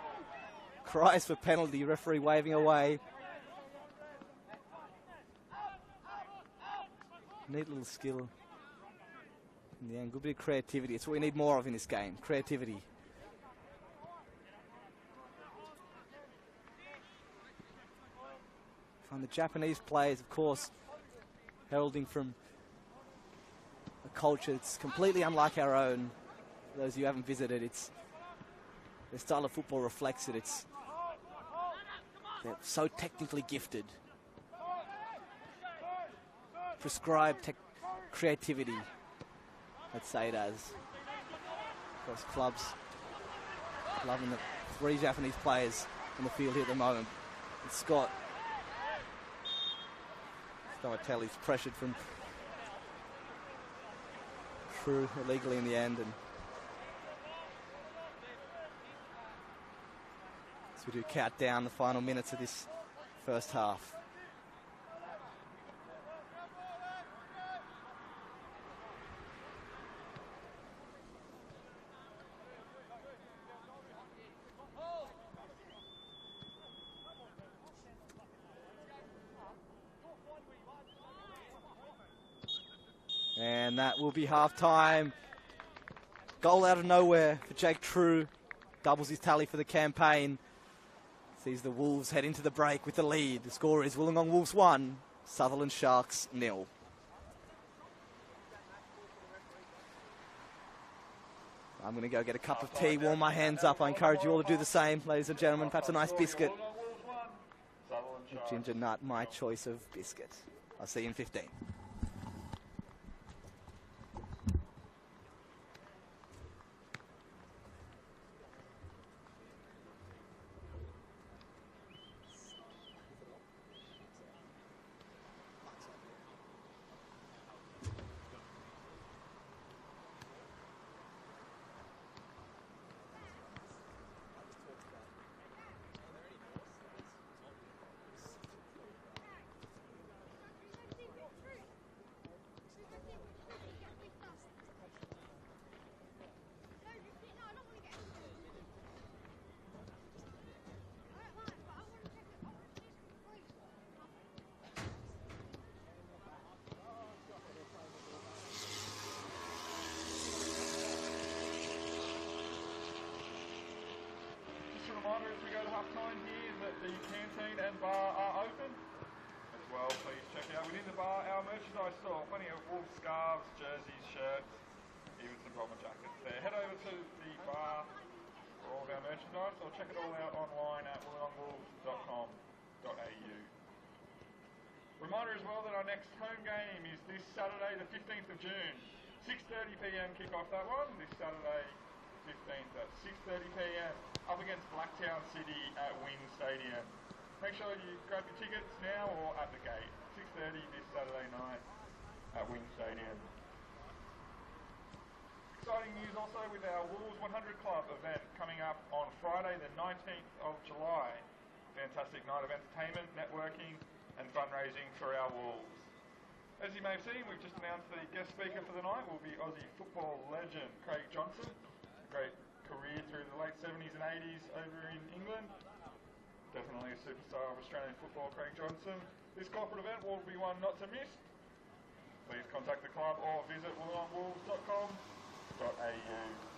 Cries for penalty. Referee waving away. Neat little skill. In the end, good bit of creativity. It's what we need more of in this game. Creativity. Find the Japanese players, of course, heralding from a culture that's completely unlike our own. For those of you who haven't visited, their style of football reflects it. They're so technically gifted. Prescribed creativity, let's say it as. Of course, clubs loving the 3 Japanese players on the field here at the moment. And Scott Stomatelli's pressured from True illegally in the end, and as we do count down the final minutes of this first half. And that will be half-time. Goal out of nowhere for Jake True. Doubles his tally for the campaign. Sees the Wolves head into the break with the lead. The score is Wollongong Wolves 1, Sutherland Sharks 0. I'm going to go get a cup of tea, warm my hands up. I encourage you all to do the same, ladies and gentlemen. Perhaps a nice biscuit. Ginger nut, my choice of biscuit. I'll see you in 15. merchandise store, plenty of wool scarves, jerseys, shirts, even some bomber jackets there. Head over to the bar for all of our merchandise, or check it all out online at wollongong.com.au. Reminder as well that our next home game is this Saturday, the 15th of June. 6:30pm kick-off that one, this Saturday 15th at 6:30pm, up against Blacktown City at Wynn Stadium. Make sure you grab your tickets now or at the gate. 6:30 this Saturday night at Wynn Stadium. Exciting news also with our Wolves 100 Club event coming up on Friday the 19th of July. Fantastic night of entertainment, networking and fundraising for our Wolves. As you may have seen, we've just announced the guest speaker for the night will be Aussie football legend Craig Johnson. Great career through the late 70s and 80s over in England. Definitely a superstar of Australian football, Craig Johnson. This corporate event will be one not to miss. Please contact the club or visit wollongwolves.com.au.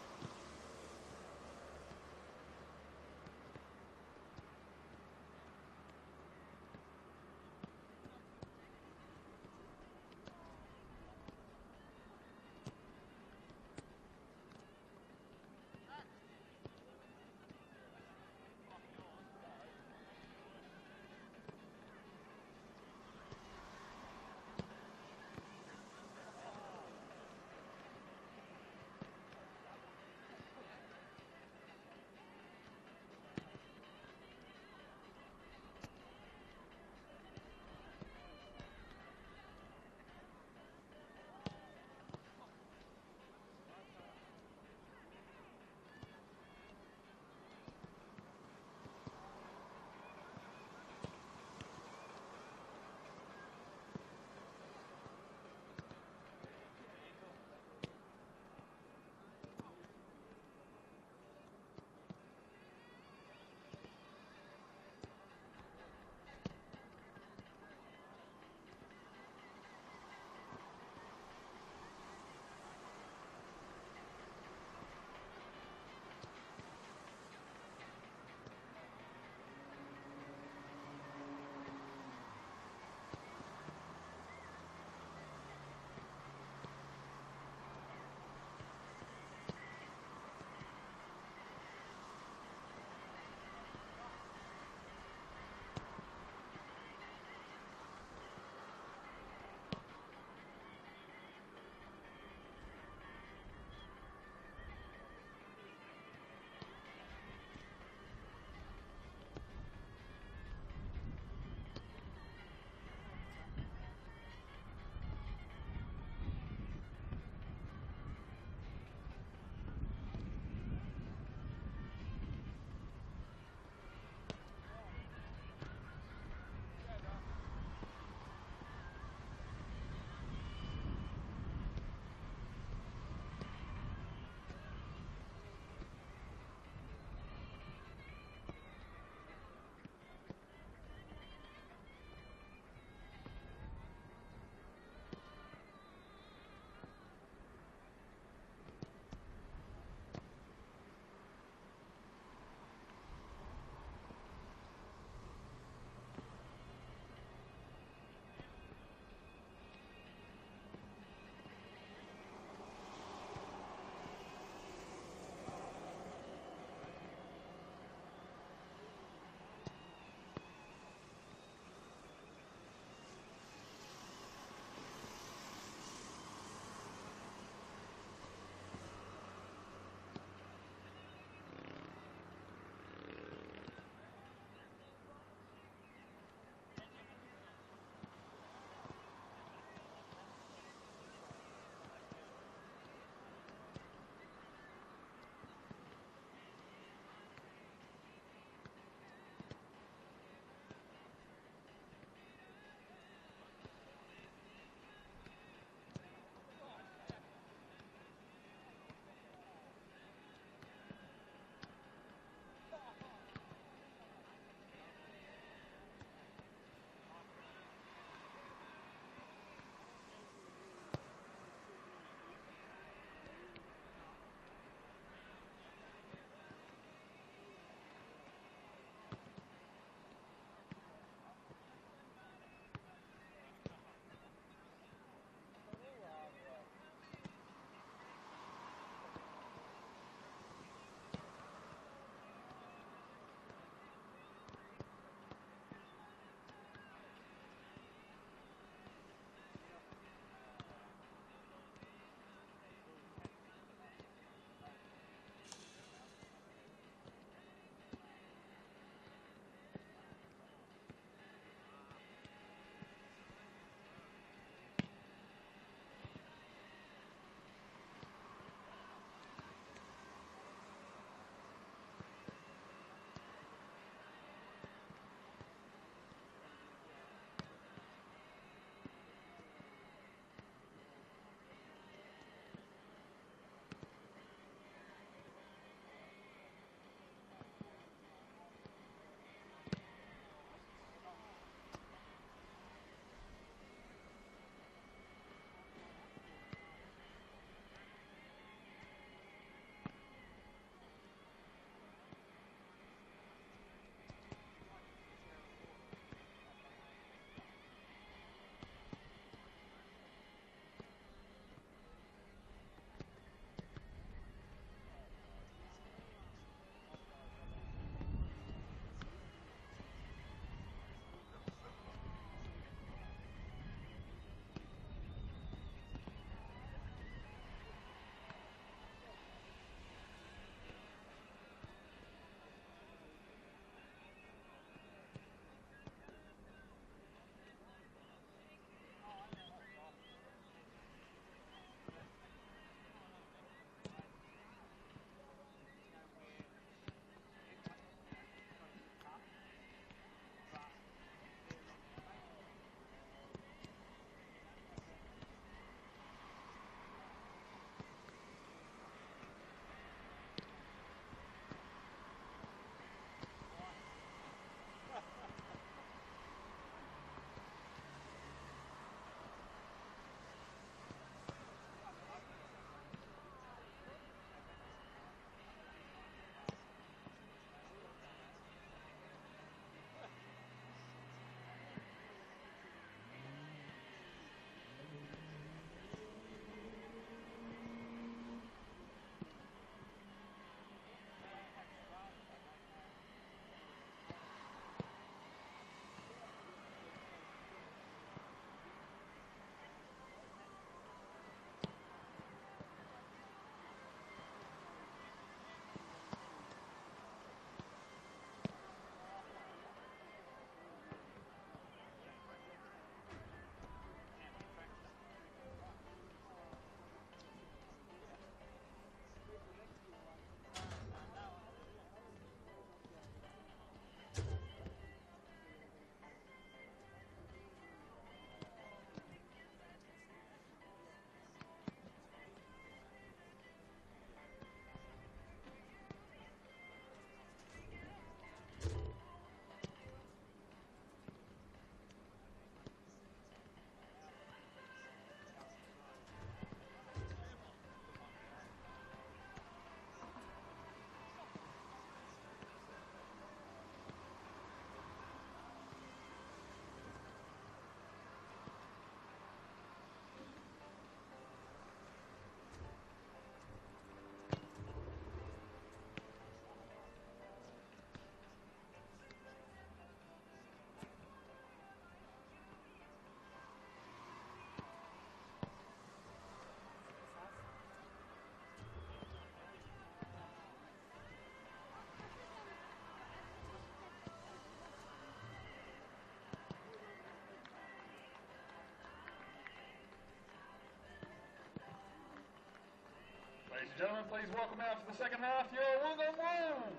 Gentlemen, please welcome out to the second half your Wollongong Wolves.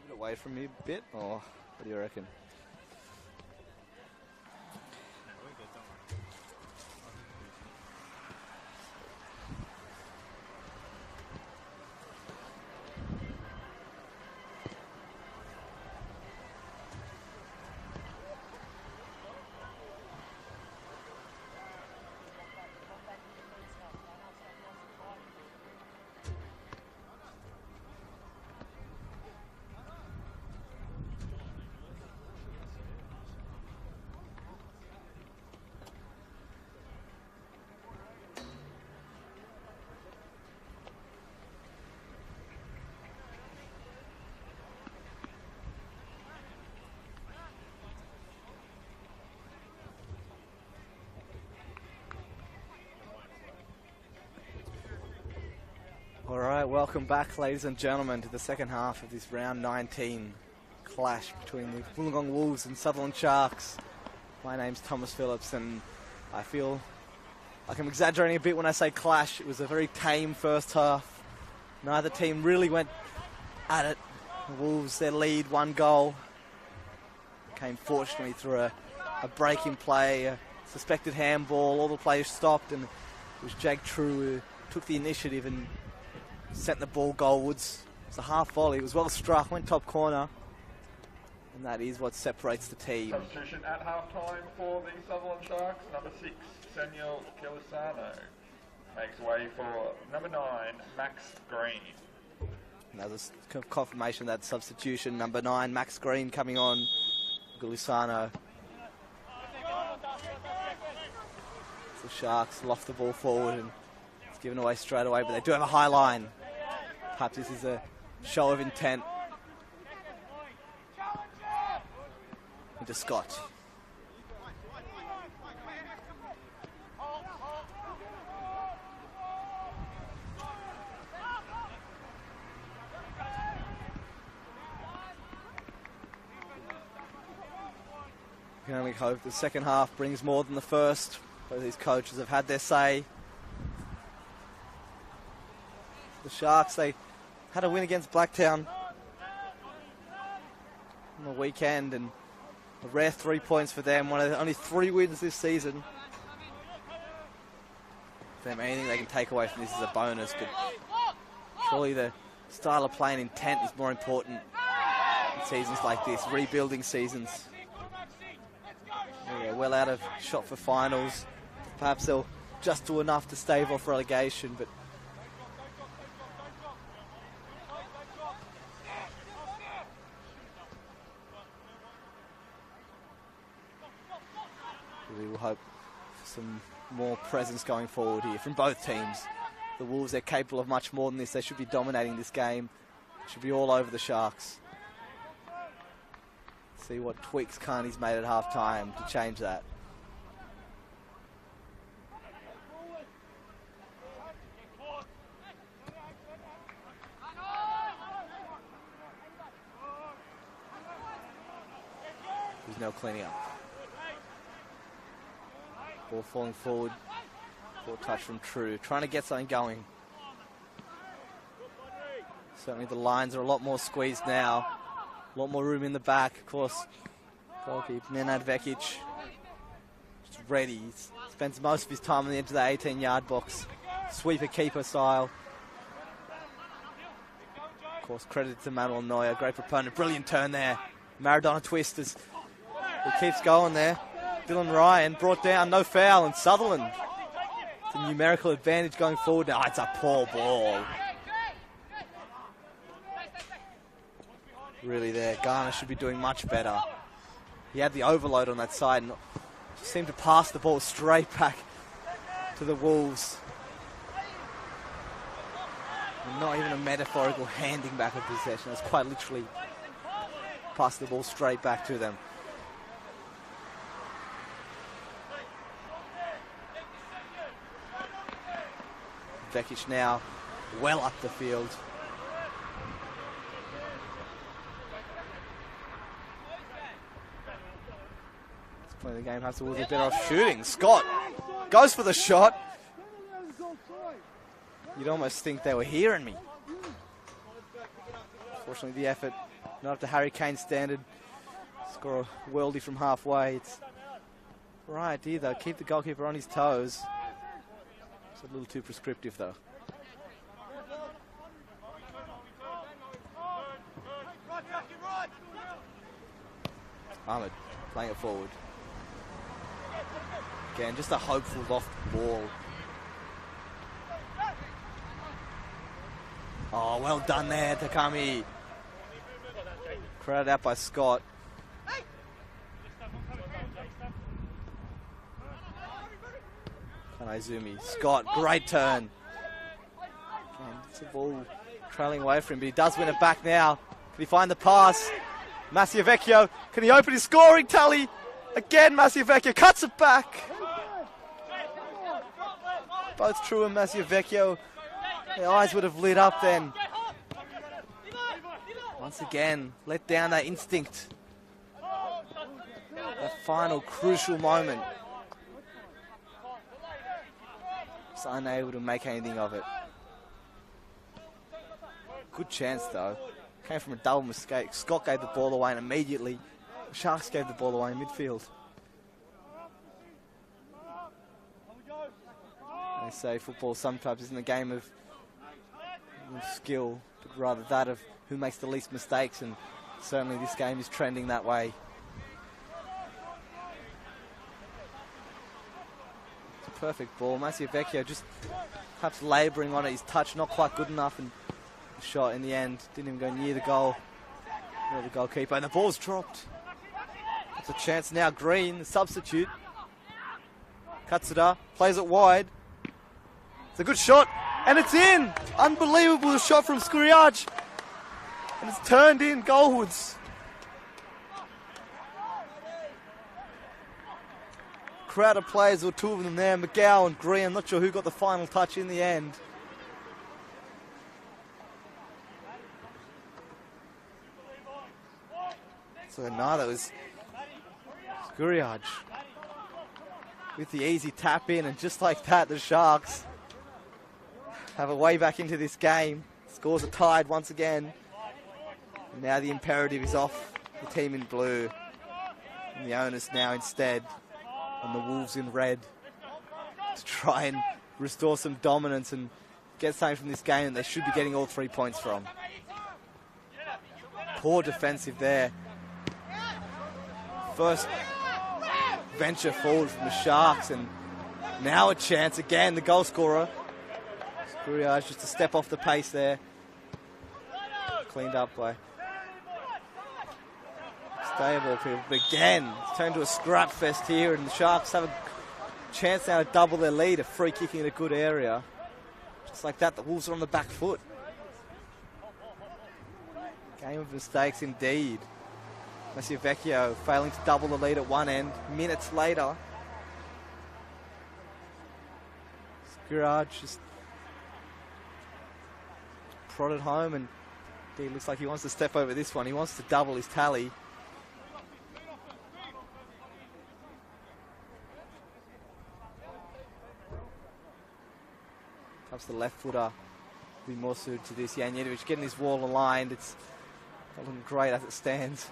Away from me a bit, or what do you reckon? All right, welcome back, ladies and gentlemen, to the second half of this round 19 clash between the Wollongong Wolves and Sutherland Sharks. My name's Thomas Phillips, and I feel like I'm exaggerating a bit when I say clash. It was a very tame first half. Neither team really went at it. The Wolves, their lead, 1 goal, came fortunately through a break-in play, a suspected handball. All the players stopped, and it was Jake True who took the initiative and sent the ball goalwards. It's a half volley. It was well struck, went top corner, and that is what separates the team. Substitution at half-time for the Sutherland Sharks. Number 6, Samuel Kilisano, makes way for number 9, Max Green. And there's a confirmation of that substitution. Number 9, Max Green, coming on. Kilisano. The Sharks loft the ball forward, and it's given away straight away, but they do have a high line. Perhaps this is a show of intent. Into Scott. You can only hope the second half brings more than the first. Both these coaches have had their say. The Sharks, they had a win against Blacktown on the weekend, and a rare 3 points for them. One of the only 3 wins this season. For them, anything they can take away from this is a bonus, but surely the style of play and intent is more important in seasons like this, rebuilding seasons. Yeah, well out of shot for finals. Perhaps they'll just do enough to stave off relegation, but we will hope for some more presence going forward here from both teams. The Wolves, they're capable of much more than this. They should be dominating this game. Should be all over the Sharks. See what tweaks Carney's made at half-time to change that. There's no cleaning up. Ball falling forward. Ball touch from True. Trying to get something going. Certainly the lines are a lot more squeezed now. A lot more room in the back. Of course, goalkeeper Nenad Vekic just ready. He spends most of his time on the edge of the 18-yard box. Sweeper keeper style. Of course, credit to Manuel Neuer. Great proponent. Brilliant turn there. Maradona twist as he keeps going there. Dylan Ryan brought down. No foul. And Sutherland. It's a numerical advantage going forward now. It's a poor ball. Really there. Garner should be doing much better. He had the overload on that side and seemed to pass the ball straight back to the Wolves. And not even a metaphorical handing back of possession. It's quite literally pass the ball straight back to them. Vekic now well up the field. This point of the game has to be a bit off shooting. Scott goes for the shot. You'd almost think they were hearing me. Unfortunately, the effort not up to Harry Kane's standard. Score a worldie from halfway. It's the right idea though. Keep the goalkeeper on his toes. It's a little too prescriptive though. Ahmed playing it forward. Again, just a hopeful loft ball. Oh, well done there, Takami. Crowded out by Scott. Kanaizumi. Scott, great turn. Again, it's a ball trailing away from him, but he does win it back now. Can he find the pass? Massiavecchio, can he open his scoring tally? Again, Massiavecchio cuts it back. Both True and Massiavecchio, their eyes would have lit up then. Once again, let down that instinct. That final crucial moment. Just unable to make anything of it. Good chance though. Came from a double mistake. Scott gave the ball away and immediately the Sharks gave the ball away in midfield. They say football sometimes isn't a game of skill, but rather that of who makes the least mistakes, and certainly this game is trending that way. It's a perfect ball. Massiavecchio just perhaps labouring on it. His touch not quite good enough, and the shot in the end didn't even go near the goal. Near the goalkeeper, and the ball's dropped. It's a chance now. Green, the substitute, cuts it up, plays it wide. It's a good shot, and it's in! Unbelievable shot from Skuriaj. And it's turned in, goalwards. Crowd of players, or two of them there, McGowan and Green. I'm not sure who got the final touch in the end. So no, that was Skuriaj with the easy tap in, and just like that, the Sharks have a way back into this game. Scores are tied once again. And now the imperative is off the team in blue. And the onus now instead on the Wolves in red to try and restore some dominance and get something from this game that they should be getting all 3 points from. Poor defensive there. First venture forward from the Sharks, and now a chance again, the goal scorer. Skuriaj just a step off the pace there. Cleaned up by Stable people. But again, it's turned to a scrap fest here, and the Sharks have a chance now to double their lead. A free kick in a good area. Just like that, the Wolves are on the back foot. Game of mistakes indeed. Massiavecchio failing to double the lead at one end. Minutes later, Skuriaj just prodded home, and he looks like he wants to step over this one. He wants to double his tally. Comes the left footer Be more suited to this. Janjetovic getting his wall aligned. It's not looking great as it stands.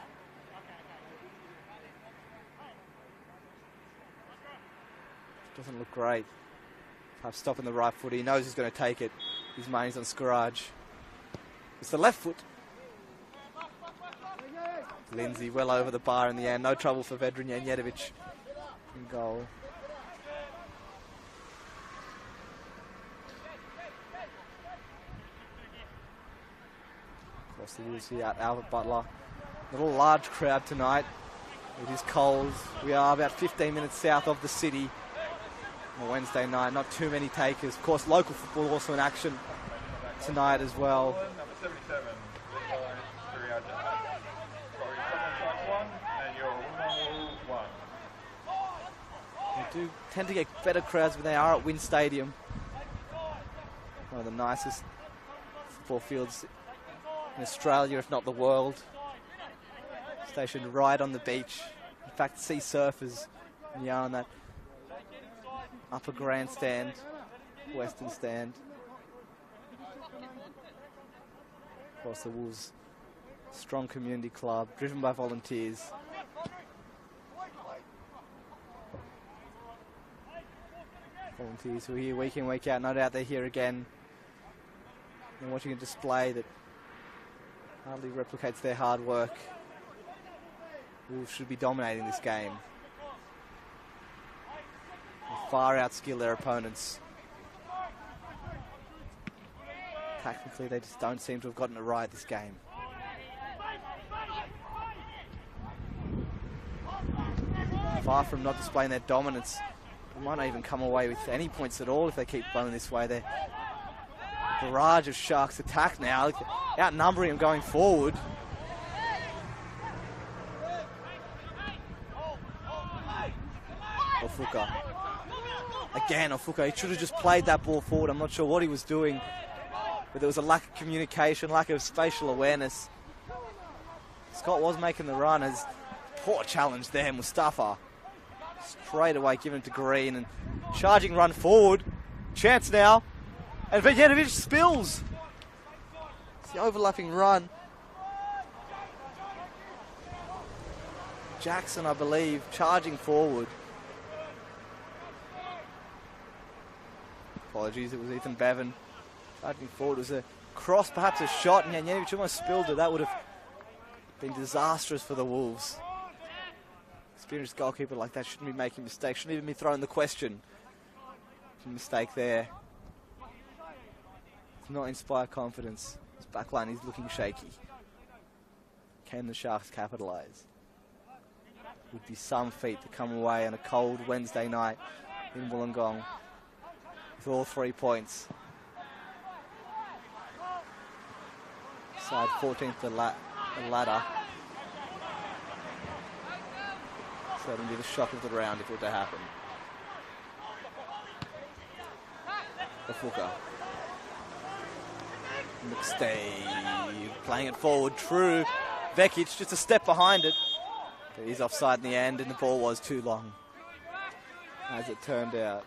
Doesn't look great. Perhaps stopping the right foot. He knows he's going to take it. His money's on Scourge. It's the left foot. Lindsay well over the bar in the end. No trouble for Vedran Janjetovic in goal. Across the Wolves here at Albert Butler. A little large crowd tonight. It is cold. We are about 15 minutes south of the city. On a Wednesday night, not too many takers. Of course, local football also in action tonight as well. Number 77, and your Wollongong one. We do tend to get better crowds when they are at Wynn Stadium. One of the nicest football fields in Australia, if not the world. Stationed right on the beach. In fact, sea surfers when you are on that upper grandstand, western stand. Of course, the Wolves, strong community club, driven by volunteers. Volunteers who are here week in, week out. No doubt they're here again. And watching a display that hardly replicates their hard work. Wolves should be dominating this game. Far outskill their opponents. Tactically, they just don't seem to have gotten it right this game. Far from not displaying their dominance. They might not even come away with any points at all if they keep playing this way. Their barrage of Sharks attack now, outnumbering them going forward. Ofuka. Again, Ofuka, he should have just played that ball forward. I'm not sure what he was doing, but there was a lack of communication, lack of spatial awareness. Scott was making the run as poor challenge there, Mustafa. Straight away giving it to Green and charging run forward. Chance now. And Janjetovic spills. It's the overlapping run. Jackson, I believe, charging forward. Apologies, it was Ethan Bevan charging forward. It was a cross, perhaps a shot, and Janjetovic almost spilled it. That would have been disastrous for the Wolves. Experienced goalkeeper like that shouldn't be making mistakes, shouldn't even be throwing the question. Mistake there. Does not inspire confidence. His backline is looking shaky. Can the Sharks capitalise? Would be some feat to come away on a cold Wednesday night in Wollongong with all 3 points. Side 14th the ladder. So that'll be the shock of the round if it were to happen. Ofuka. McStay playing it forward. True. Vekic just a step behind it. But he's offside in the end, and the ball was too long, as it turned out.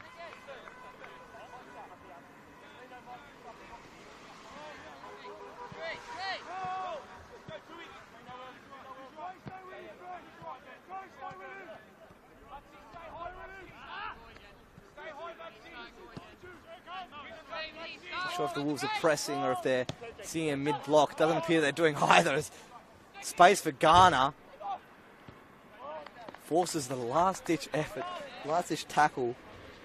Not sure if the Wolves are pressing or if they're seeing a mid-block. Doesn't appear they're doing either. There's space for Garner. Forces the last-ditch effort, last-ditch tackle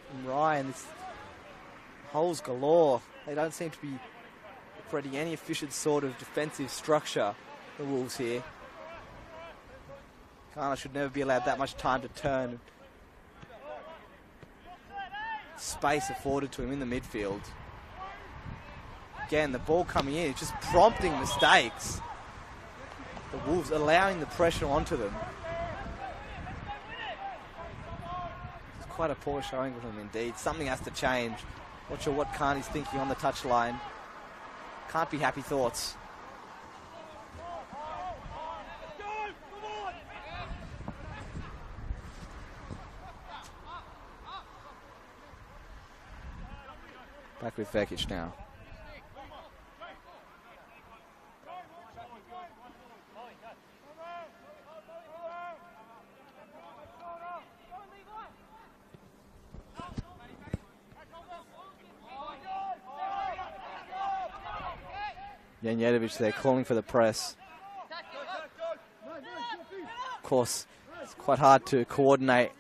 from Ryan. It's holes galore. They don't seem to be creating any efficient sort of defensive structure, the Wolves here. Garner should never be allowed that much time to turn. Space afforded to him in the midfield. Again, the ball coming in, it's just prompting mistakes. The Wolves allowing the pressure onto them. It's quite a poor showing from them indeed. Something has to change. Not sure what Carney's thinking on the touchline. Can't be happy thoughts. Back with Vekic now. Janjetovic there calling for the press. Of course, it's quite hard to coordinate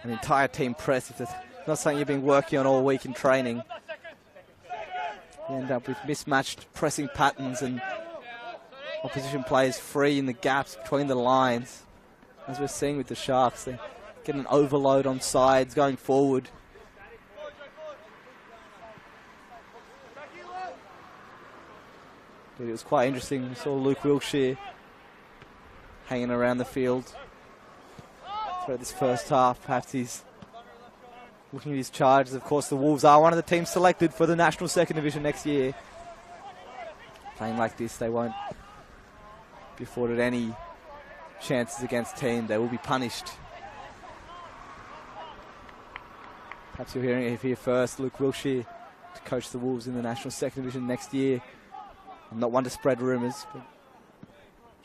an entire team press if it's not something you've been working on all week in training. You end up with mismatched pressing patterns and opposition players free in the gaps between the lines. As we're seeing with the Sharks, they get an overload on sides going forward. But it was quite interesting. We saw Luke Wiltshire hanging around the field throughout this first half. Perhaps he's looking at his charges. Of course, the Wolves are one of the teams selected for the National Second Division next year. Playing like this, they won't be afforded any chances against team. They will be punished. Perhaps you're hearing it here first. Luke Wiltshire to coach the Wolves in the National Second Division next year. I'm not one to spread rumours, but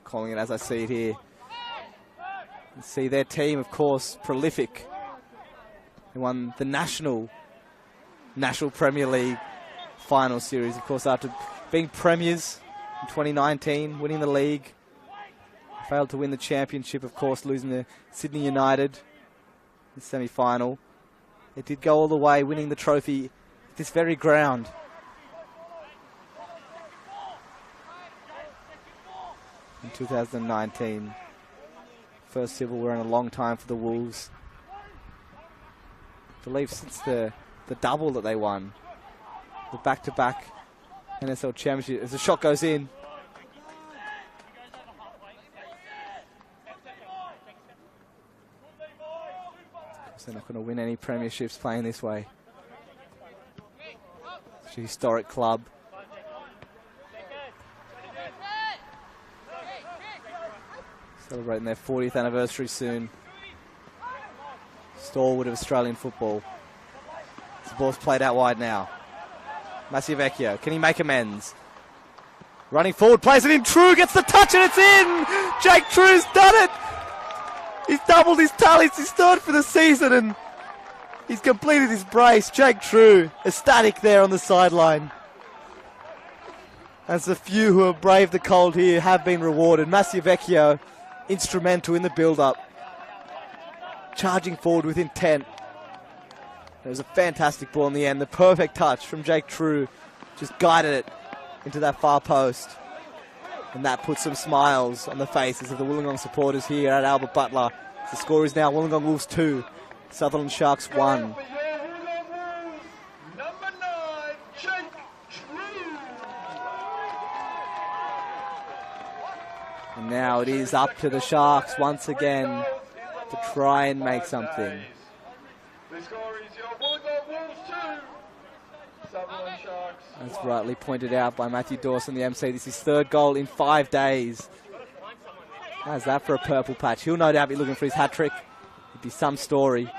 calling it as I see it here. You see their team, of course, prolific. They won the National Premier League final series, of course, after being premiers in 2019, winning the league. Failed to win the championship, of course, losing to Sydney United in the semi-final. They did go all the way, winning the trophy at this very ground. In 2019. First silverware in a long time for the Wolves. I believe since the double that they won. The back-to-back NSL championship. As the shot goes in. They're not going to win any premierships playing this way. It's a historic club. Celebrating their 40th anniversary soon. Stalwart of Australian football. The ball's played out wide now. Massiavecchio, can he make amends? Running forward, plays it in. True gets the touch and it's in! Jake True's done it! He's doubled his tallies. He's third for the season and he's completed his brace. Jake True, ecstatic there on the sideline. As the few who have braved the cold here have been rewarded. Massiavecchio, instrumental in the build-up. Charging forward with intent. It was a fantastic ball in the end. The perfect touch from Jake True. Just guided it into that far post. And that puts some smiles on the faces of the Wollongong supporters here at Albert Butler. The score is now Wollongong Wolves 2, Sutherland Sharks 1. And now it is up to the Sharks once again to try and make something. The score is your Wollongong Wolves 2, Sutherland Sharks 1. As rightly pointed out by Matthew Dawson, the MC. This is his third goal in 5 days. How's that for a purple patch? He'll no doubt be looking for his hat-trick. It'd be some story.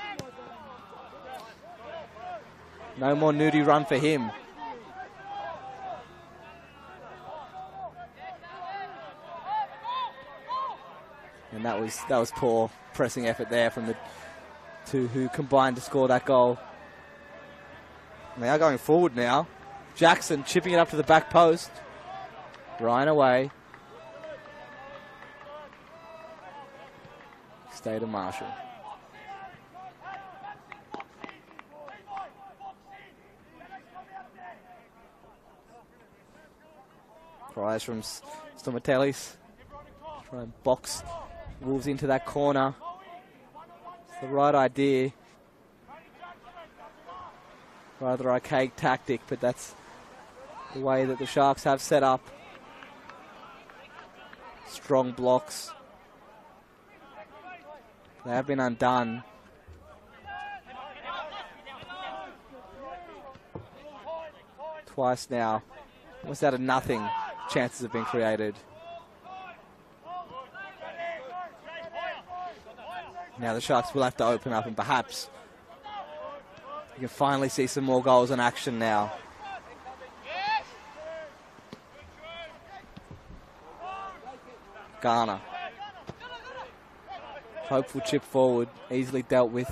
No more nudie run for him. And that was poor pressing effort there from the two who combined to score that goal. And they are going forward now. Jackson chipping it up to the back post. Ryan away. Stay to Marshall. Cries from Stomatelis. Try and box Wolves into that corner. It's the right idea. Rather archaic tactic, but that's the way that the Sharks have set up. Strong blocks. They have been undone. Twice now. Almost out of nothing, chances have been created. Now the Sharks will have to open up and perhaps you can finally see some more goals in action now. Garner. Hopeful chip forward, easily dealt with.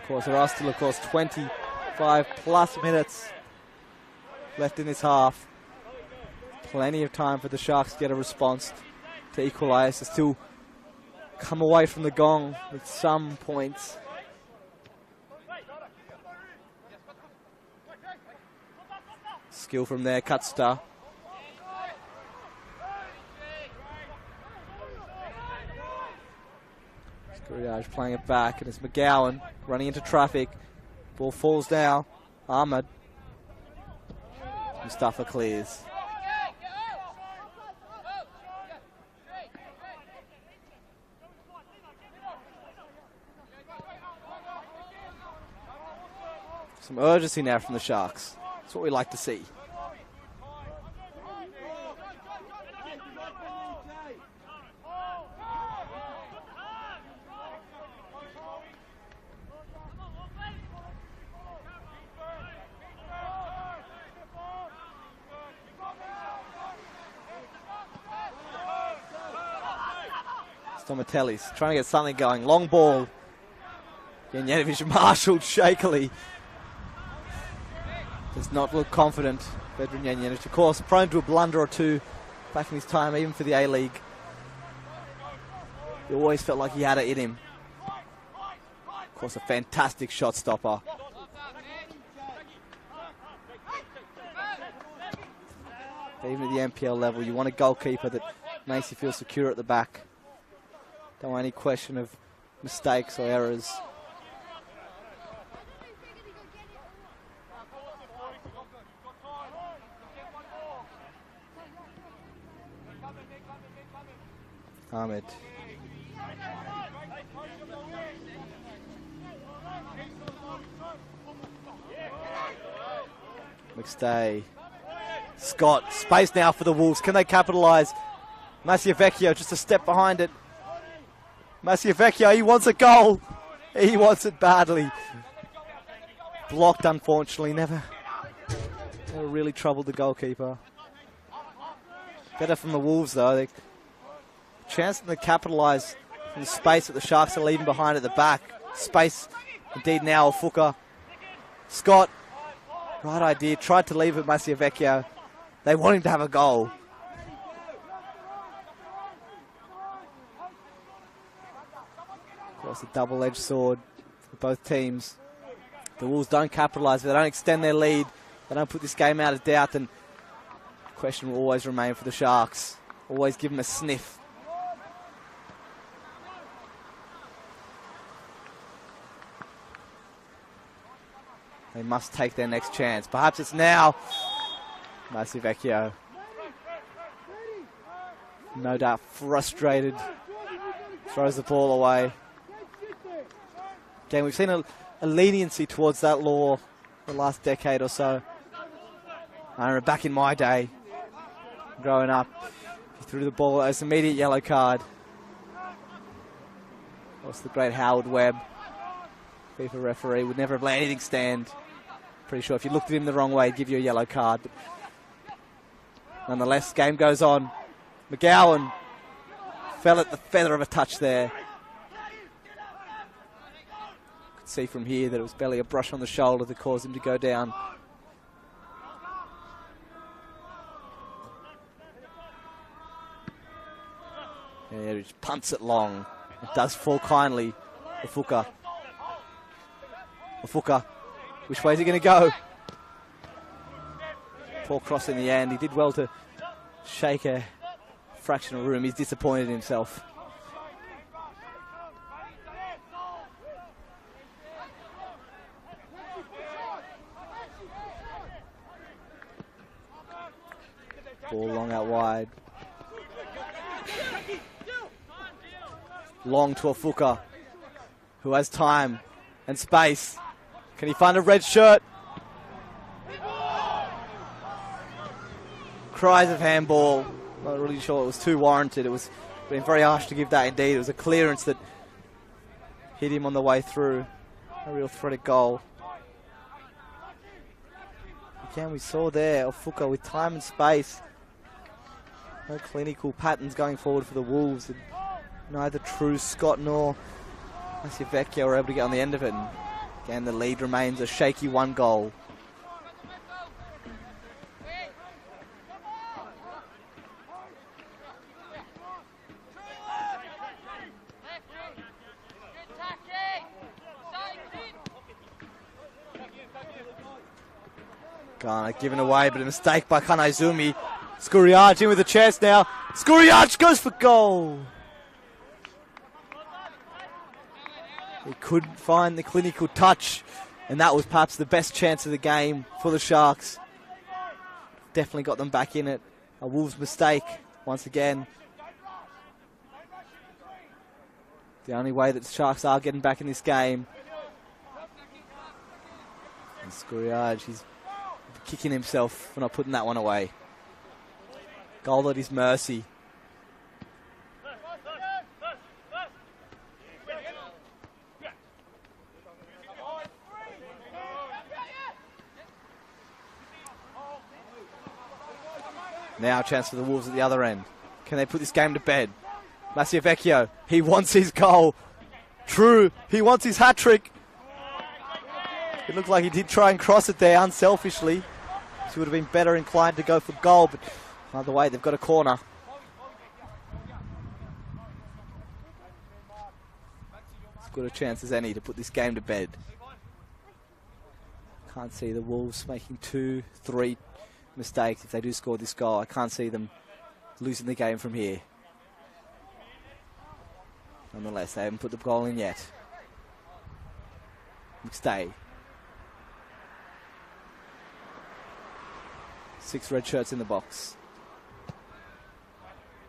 Of course, there are still, 25 plus minutes left in this half. Plenty of time for the Sharks to get a response to equalize, to still come away from the gong with some points. Skill from there, Cutster. Screwage playing it back, and it's McGowan running into traffic. Ball falls down. Ahmed. Mustafa clears. Some urgency now from the Sharks. That's what we like to see. Stomatelli's trying to get something going. Long ball. Janjanovic marshalled shakily. Does not look confident. Vedran Janjanovic, of course, prone to a blunder or two back in his time, even for the A-League. He always felt like he had it in him. Of course, a fantastic shot stopper. Even at the NPL level, you want a goalkeeper that makes you feel secure at the back. Don't want any question of mistakes or errors. Ahmed. McStay. Scott. Space now for the Wolves. Can they capitalise? Maciavecchio just a step behind it. Maciavecchio, he wants a goal. He wants it badly. Blocked, unfortunately. Never really troubled the goalkeeper. Better from the Wolves, though. They chance to capitalise from the space that the Sharks are leaving behind at the back. Space, indeed, now. Fuka. Scott. Right idea. Tried to leave it, Maciavecchio. They want him to have a goal. Of course, a double-edged sword for both teams. The Wolves don't capitalise. They don't extend their lead. They don't put this game out of doubt. Then the question will always remain for the Sharks. Always give them a sniff. They must take their next chance. Perhaps it's now. Maciavecchio. No doubt frustrated. Throws the ball away. Again, we've seen a leniency towards that law the last decade or so. I remember back in my day, growing up, if you threw the ball, it was an immediate yellow card. Of course, the great Howard Webb, FIFA referee, would never have let anything stand. Pretty sure if you looked at him the wrong way, he'd give you a yellow card. But nonetheless, game goes on. McGowan fell at the feather of a touch there. Could see from here that it was barely a brush on the shoulder that caused him to go down. Yeah, he just punts it long. It does fall kindly for Fuka. Fuka. Which way is he going to go? Poor cross in the end. He did well to shake a fraction of room. He's disappointed in himself. Ball long out wide. Long to a Fuka, who has time and space. Can he find a red shirt? Cries of handball. Not really sure it was too warranted. It was been very harsh to give that indeed. It was a clearance that hit him on the way through. A real threated goal. Again, we saw there Ofuka with time and space. No clinical patterns going forward for the Wolves. And neither True, Scott nor Maciavecchio were able to get on the end of it. And Again, the lead remains a shaky 1 goal. Ghana given away, but a mistake by Kanaizumi. Skuriaj in with a chance now. Skuriaj goes for goal. He couldn't find the clinical touch, and that was perhaps the best chance of the game for the Sharks. Definitely got them back in it. A Wolves mistake once again. The only way that the Sharks are getting back in this game. And Skuriaj, he's kicking himself for not putting that one away. Goal at his mercy. Now a chance for the Wolves at the other end. Can they put this game to bed? Maciavecchio, he wants his goal. True, he wants his hat-trick. It looked like he did try and cross it there unselfishly. He would have been better inclined to go for goal, but either way, they've got a corner. As good a chance as any to put this game to bed. Can't see the Wolves making 2, 3 mistakes if they do score this goal. I can't see them losing the game from here. Nonetheless, they haven't put the goal in yet. McStay. 6 red shirts in the box.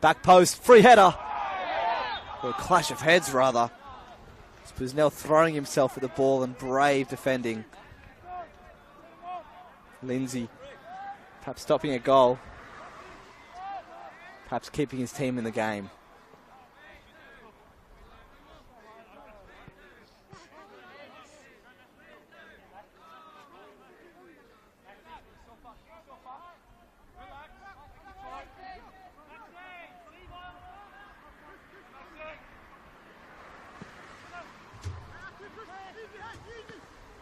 Back post, free header. Or a clash of heads, rather. Spusnell throwing himself at the ball and brave defending. Lindsay perhaps stopping a goal. Perhaps keeping his team in the game.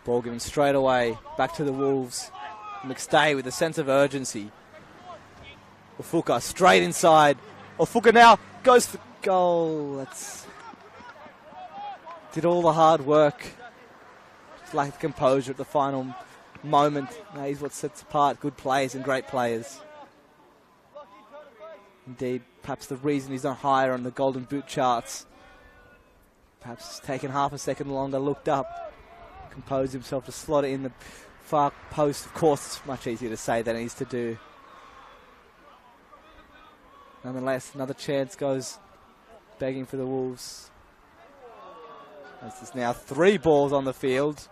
Ball given straight away, back to the Wolves. McStay with a sense of urgency. Ofuka straight inside. Ofuka now goes for goal. That's did all the hard work. Just lacked composure at the final moment. That is what sets apart good players and great players. Indeed, perhaps the reason he's not higher on the Golden Boot charts. Perhaps taken half a second longer, looked up, composed himself to slot it in the far post. Of course, it's much easier to say than it is to do. Nonetheless, another chance goes begging for the Wolves. As there's now 3 balls on the field.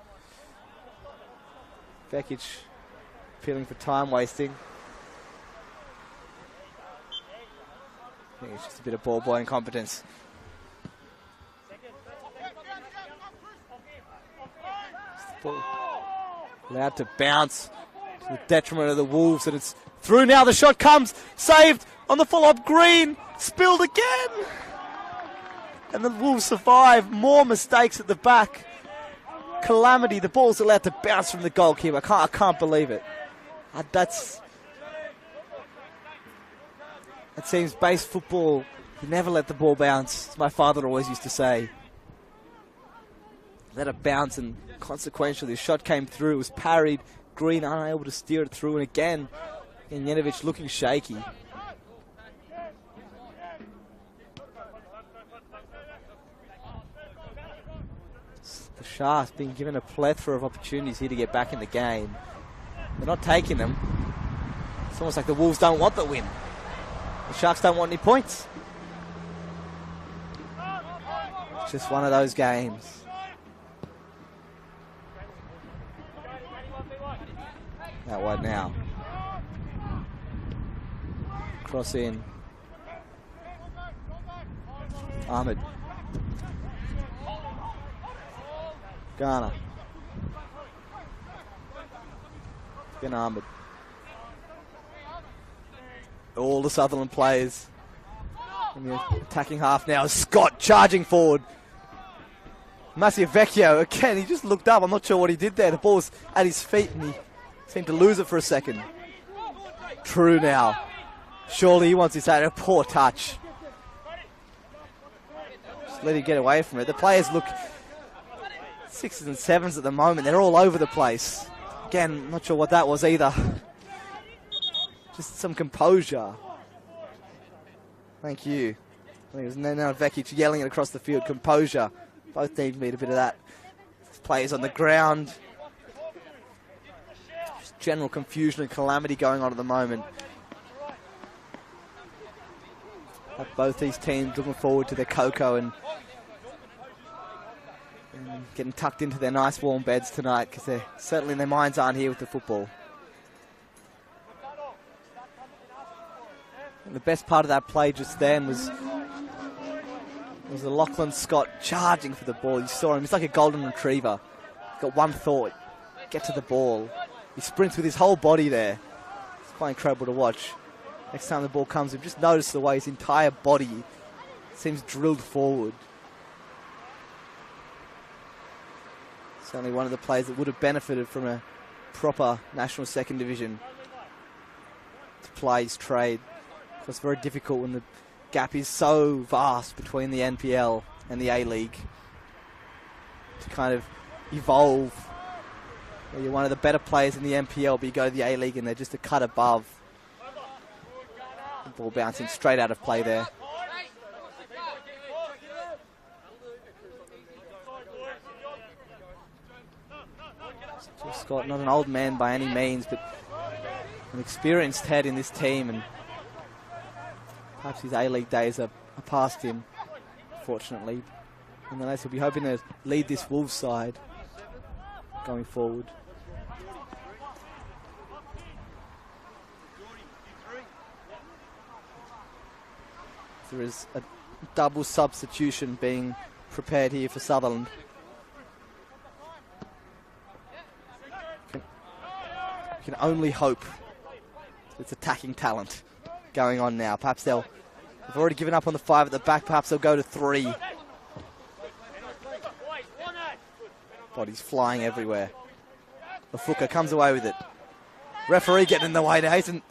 Bekic appealing for time wasting. I think it's just a bit of ball boy incompetence. Allowed to bounce to the detriment of the Wolves, and it's through now. The shot comes, saved on the follow-up. Green spilled again, and the Wolves survive. More mistakes at the back. Calamity. The ball's allowed to bounce from the goalkeeper. I can't believe it. That seems base football. You never let the ball bounce, as my father always used to say. Let it bounce, and consequentially the shot came through. It was parried. Green unable to steer it through, and again, Janjenovic looking shaky. The Sharks being given a plethora of opportunities here to get back in the game. They're not taking them. It's almost like the Wolves don't want the win. The Sharks don't want any points. It's just one of those games. That wide now. Cross in. Ahmed. Ghana. Again Ahmed. All the Sutherland players in the attacking half now. Scott charging forward. Vecchio, again, he just looked up. I'm not sure what he did there. The ball's at his feet and he seemed to lose it for a second. True now. Surely he wants this out. A poor touch. Just let him get away from it. The players look 6s and 7s at the moment. They're all over the place. Again, not sure what that was either. Just some composure. Thank you. I think it was now Vekic yelling it across the field. Composure. Both teams need a bit of that. Players on the ground. Just general confusion and calamity going on at the moment. Both these teams looking forward to their cocoa and getting tucked into their nice warm beds tonight, because they're certainly their minds aren't here with the football. And the best part of that play just then was the Lachlan Scott charging for the ball. You saw him, he's like a golden retriever. He's got one thought, get to the ball. He sprints with his whole body there. It's quite incredible to watch. Next time the ball comes, just notice the way his entire body seems drilled forward. Certainly one of the players that would have benefited from a proper national second division to play his trade. It's very difficult when the gap is so vast between the NPL and the A-League to kind of evolve. Where you're one of the better players in the NPL, but you go to the A-League and they're just a cut above. The ball bouncing straight out of play there. Still Scott, not an old man by any means, but an experienced head in this team, and perhaps his A-League days are past him, fortunately. Nonetheless, he'll be hoping to lead this Wolves side going forward. There is a double substitution being prepared here for Sutherland. You can only hope it's attacking talent going on now. Perhaps they've already given up on the 5 at the back. Perhaps they'll go to 3. Bodies flying everywhere. Lafuka comes away with it. Referee getting in the way now. Isn't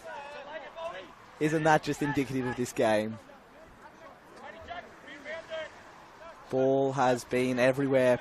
that just indicative of this game? Ball has been everywhere.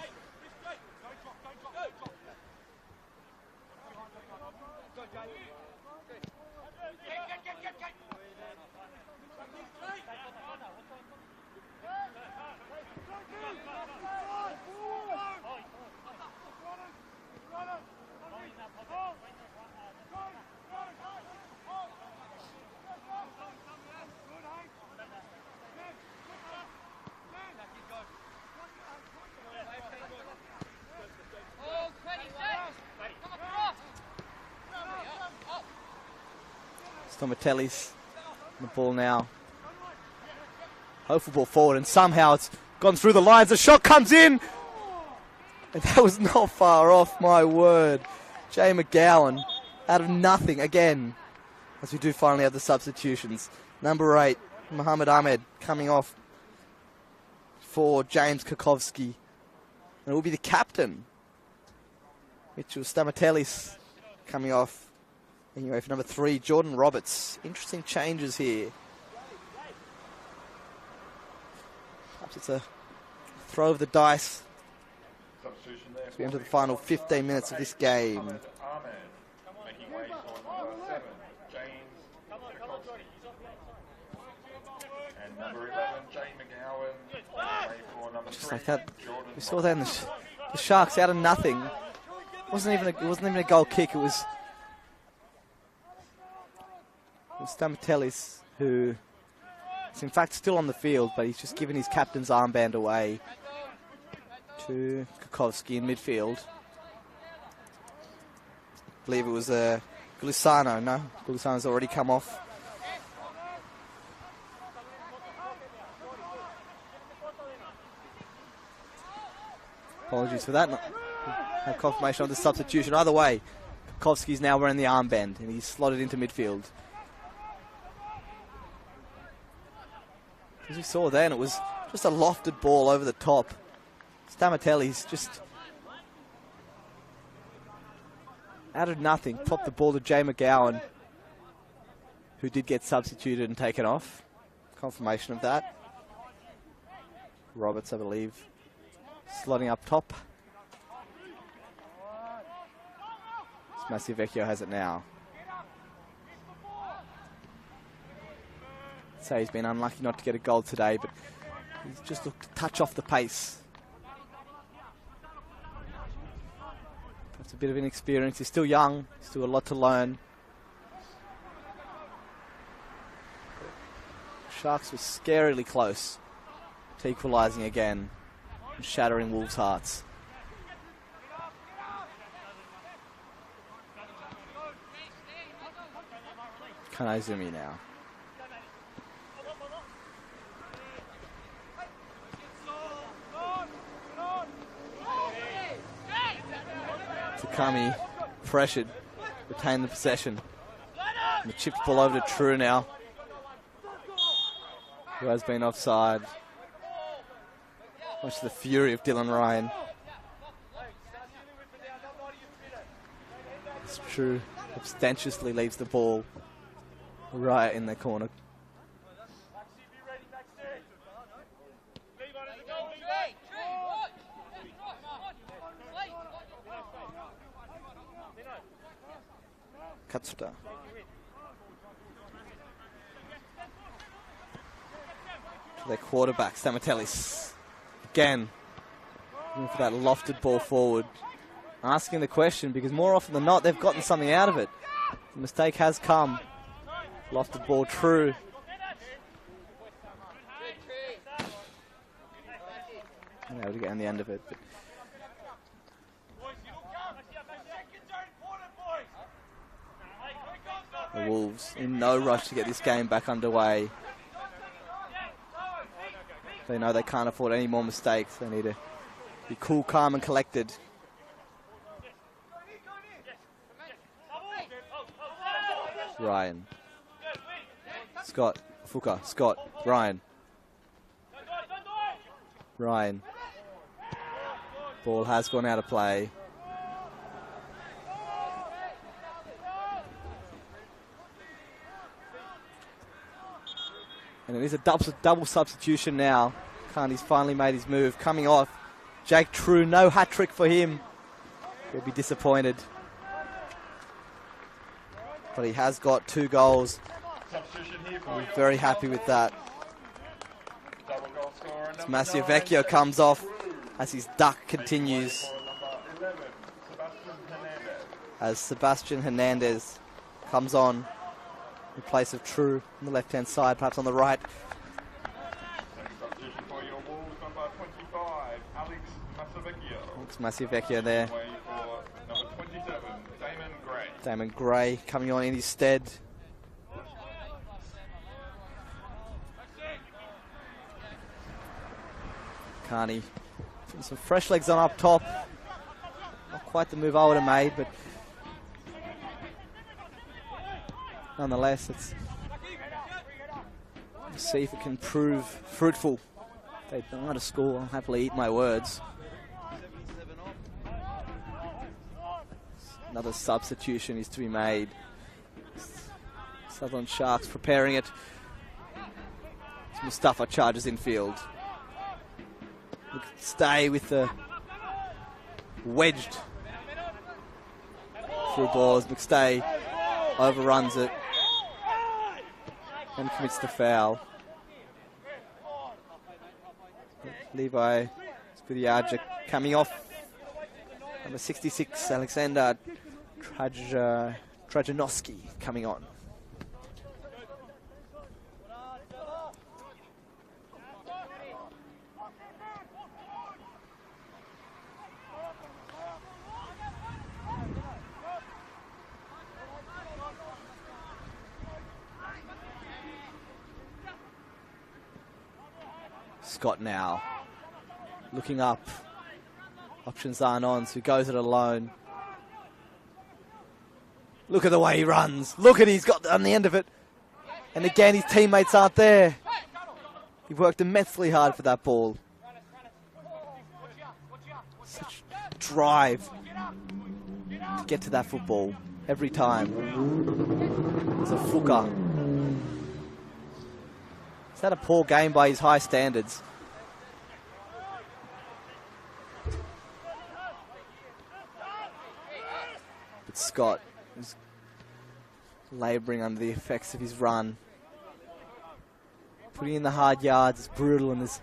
Stomatelli's on the ball now. Hopeful ball forward, and somehow it's gone through the lines. The shot comes in, and that was not far off, my word. Jay McGowan out of nothing again, as we do finally have the substitutions. Number 8, Mohammed Ahmed, coming off for James Kakovsky. And it will be the captain, Mitchell Stamatellis, coming off. Anyway, for number 3, Jordan Roberts. Interesting changes here. Perhaps it's a throw of the dice as we enter the final 15 minutes of this game. Just like that, we saw that in the Sharks out of nothing. It wasn't even a goal kick. It was Stamatellis, who is in fact still on the field, but he's just given his captain's armband away to Kakovsky in midfield. I believe it was Gulisano. No, Gulisano's already come off. Apologies for that. Have confirmation of the substitution. Either way, Kakovsky's now wearing the armband and he's slotted into midfield. As we saw then, it was just a lofted ball over the top Stamatelli's just out of nothing popped the ball to Jay McGowan, who did get substituted and taken off. Confirmation of that. Roberts, I believe, slotting up top. Massiavecchio has it now. Say he's been unlucky not to get a goal today, but he's just looked a touch off the pace. That's a bit of inexperience. He's still young, still a lot to learn. Sharks were scarily close to equalising again and shattering Wolves' hearts. Kanaizumi now. Takami pressured, retained the possession. And the chipped ball over to True now, who has been offside. Much to the fury of Dylan Ryan. It's True substantially leaves the ball right in the corner. Katsuta. To their quarterback, Stamatellis. Again, looking for that lofted ball forward. Asking the question because more often than not, they've gotten something out of it. The mistake has come. Lofted ball, True. Not able to get on the end of it. But the Wolves in no rush to get this game back underway. They know they can't afford any more mistakes. They need to be cool, calm and collected. Ryan. Scott. Fuka. Scott. Ryan. Ryan. Ball has gone out of play. And it is a double substitution now. Carney's finally made his move. Coming off, Jake True, no hat-trick for him. He'll be disappointed. But he has got 2 goals. I'm very happy with that. Massiavecchio comes off as his duck continues. As Sebastian Hernandez comes on in place of True on the left-hand side, perhaps on the right. Alex Massiavecchio there. Damon Gray coming on in his stead. Carney putting some fresh legs on up top. Not quite the move I would have made, but nonetheless, let's see if it can prove fruitful. If they don't score, I'll happily eat my words. Another substitution is to be made. Sutherland Sharks preparing it. Mustafa charges infield. Stay with the wedged through balls. McStay overruns it and commits the foul. Levi Skudiajic coming off. Number 66, Alexander Trajanowski coming on. Scott now looking up. Options aren't on, so he goes it alone. Look at the way he runs. Look at he's got on the end of it. And again, his teammates aren't there. He worked immensely hard for that ball. Such drive to get to that football every time. It's a Fuka. He's had a poor game by his high standards. But Scott is labouring under the effects of his run. Putting in the hard yards, it's brutal, and there's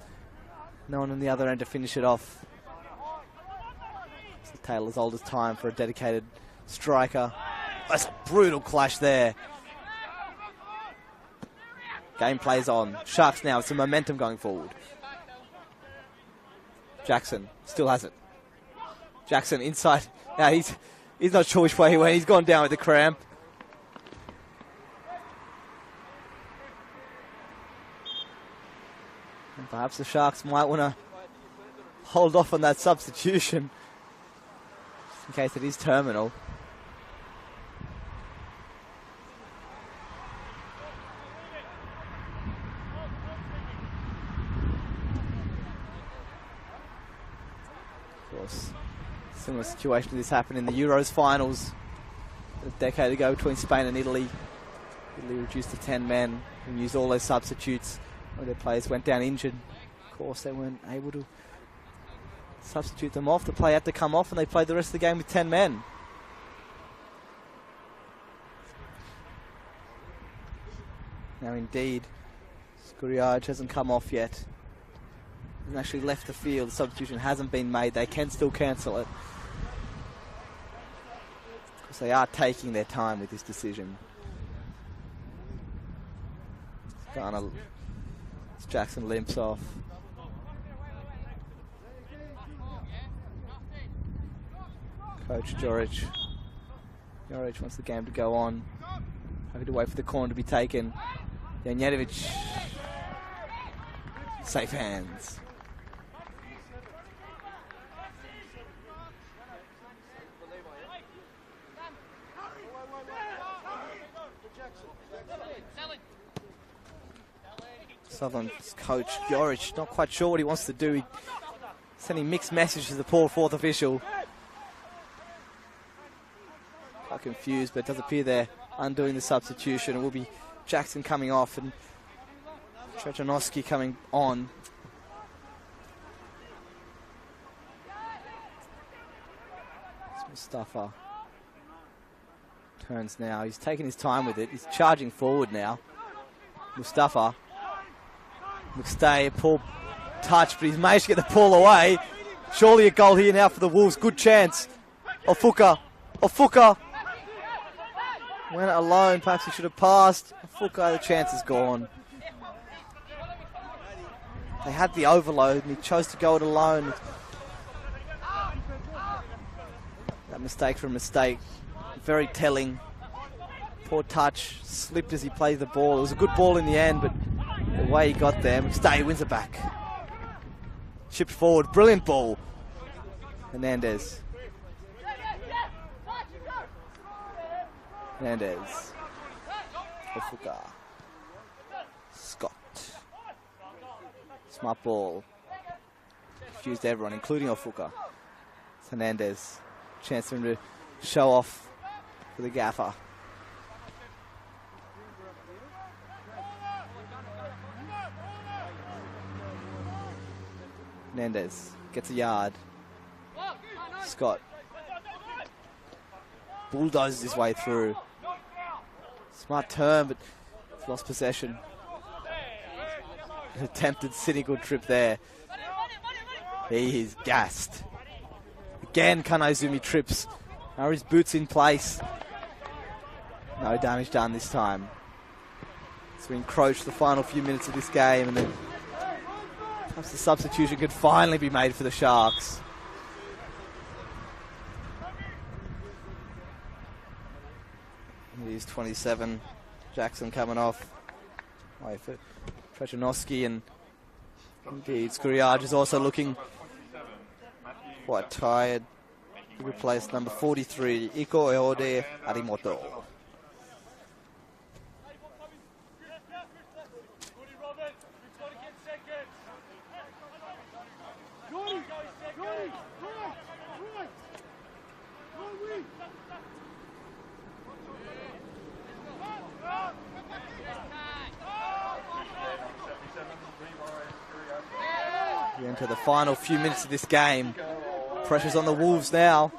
no one on the other end to finish it off. It's the tale as old as time for a dedicated striker. That's a brutal clash there. Game plays on. Sharks now with some momentum going forward. Jackson still has it. Jackson inside. Now he's not sure which way he went. He's gone down with the cramp. And perhaps the Sharks might want to hold off on that substitution, just in case it is terminal. Of course, similar situation to this happened in the Euros finals a decade ago between Spain and Italy. Italy reduced to 10 men and used all their substitutes. One of their players went down injured. Of course, they weren't able to substitute them off. The player had to come off, and they played the rest of the game with 10 men. Now, indeed, Scuriage hasn't come off yet. Hasn't actually left the field. The substitution hasn't been made. They can still cancel it. Because they are taking their time with this decision. Jackson limps off. Coach Joric wants the game to go on. Having to wait for the corner to be taken. Janjetovic. Safe hands. Sutherland's coach, Joric, not quite sure what he wants to do. He's sending mixed messages to the poor fourth official. Quite confused, but it does appear they're undoing the substitution. It will be Jackson coming off and Trajanowski coming on. It's Mustafa. Turns now. He's taking his time with it. He's charging forward now. Mustafa. McStay, poor touch, but he's managed to get the ball away. Surely a goal here now for the Wolves. Good chance. Ofuka. Went alone. Perhaps he should have passed. Ofuka, the chance is gone. They had the overload and he chose to go it alone. That mistake for a mistake. Very telling. Poor touch. Slipped as he played the ball. It was a good ball in the end, but the way he got there, McStay wins it back. Chipped forward, brilliant ball. Hernandez. Ofuka. Scott. Smart ball. Confused everyone, including Ofuka. It's Hernandez. Chance for him to show off for the gaffer. Hernandez gets a yard. Scott bulldozes his way through. Smart turn, but he's lost possession. An attempted cynical trip there. He is gassed. Again, Kanaizumi trips. Now his boots in place. No damage done this time. So we encroach the final few minutes of this game, and then perhaps the substitution could finally be made for the Sharks. It is 27. Jackson coming off. Wait for Trajanowski, and indeed Scuriage is also looking quite tired. He replaced number 43, Iko Eode Arimoto. We enter the final few minutes of this game. Pressure's on the Wolves now.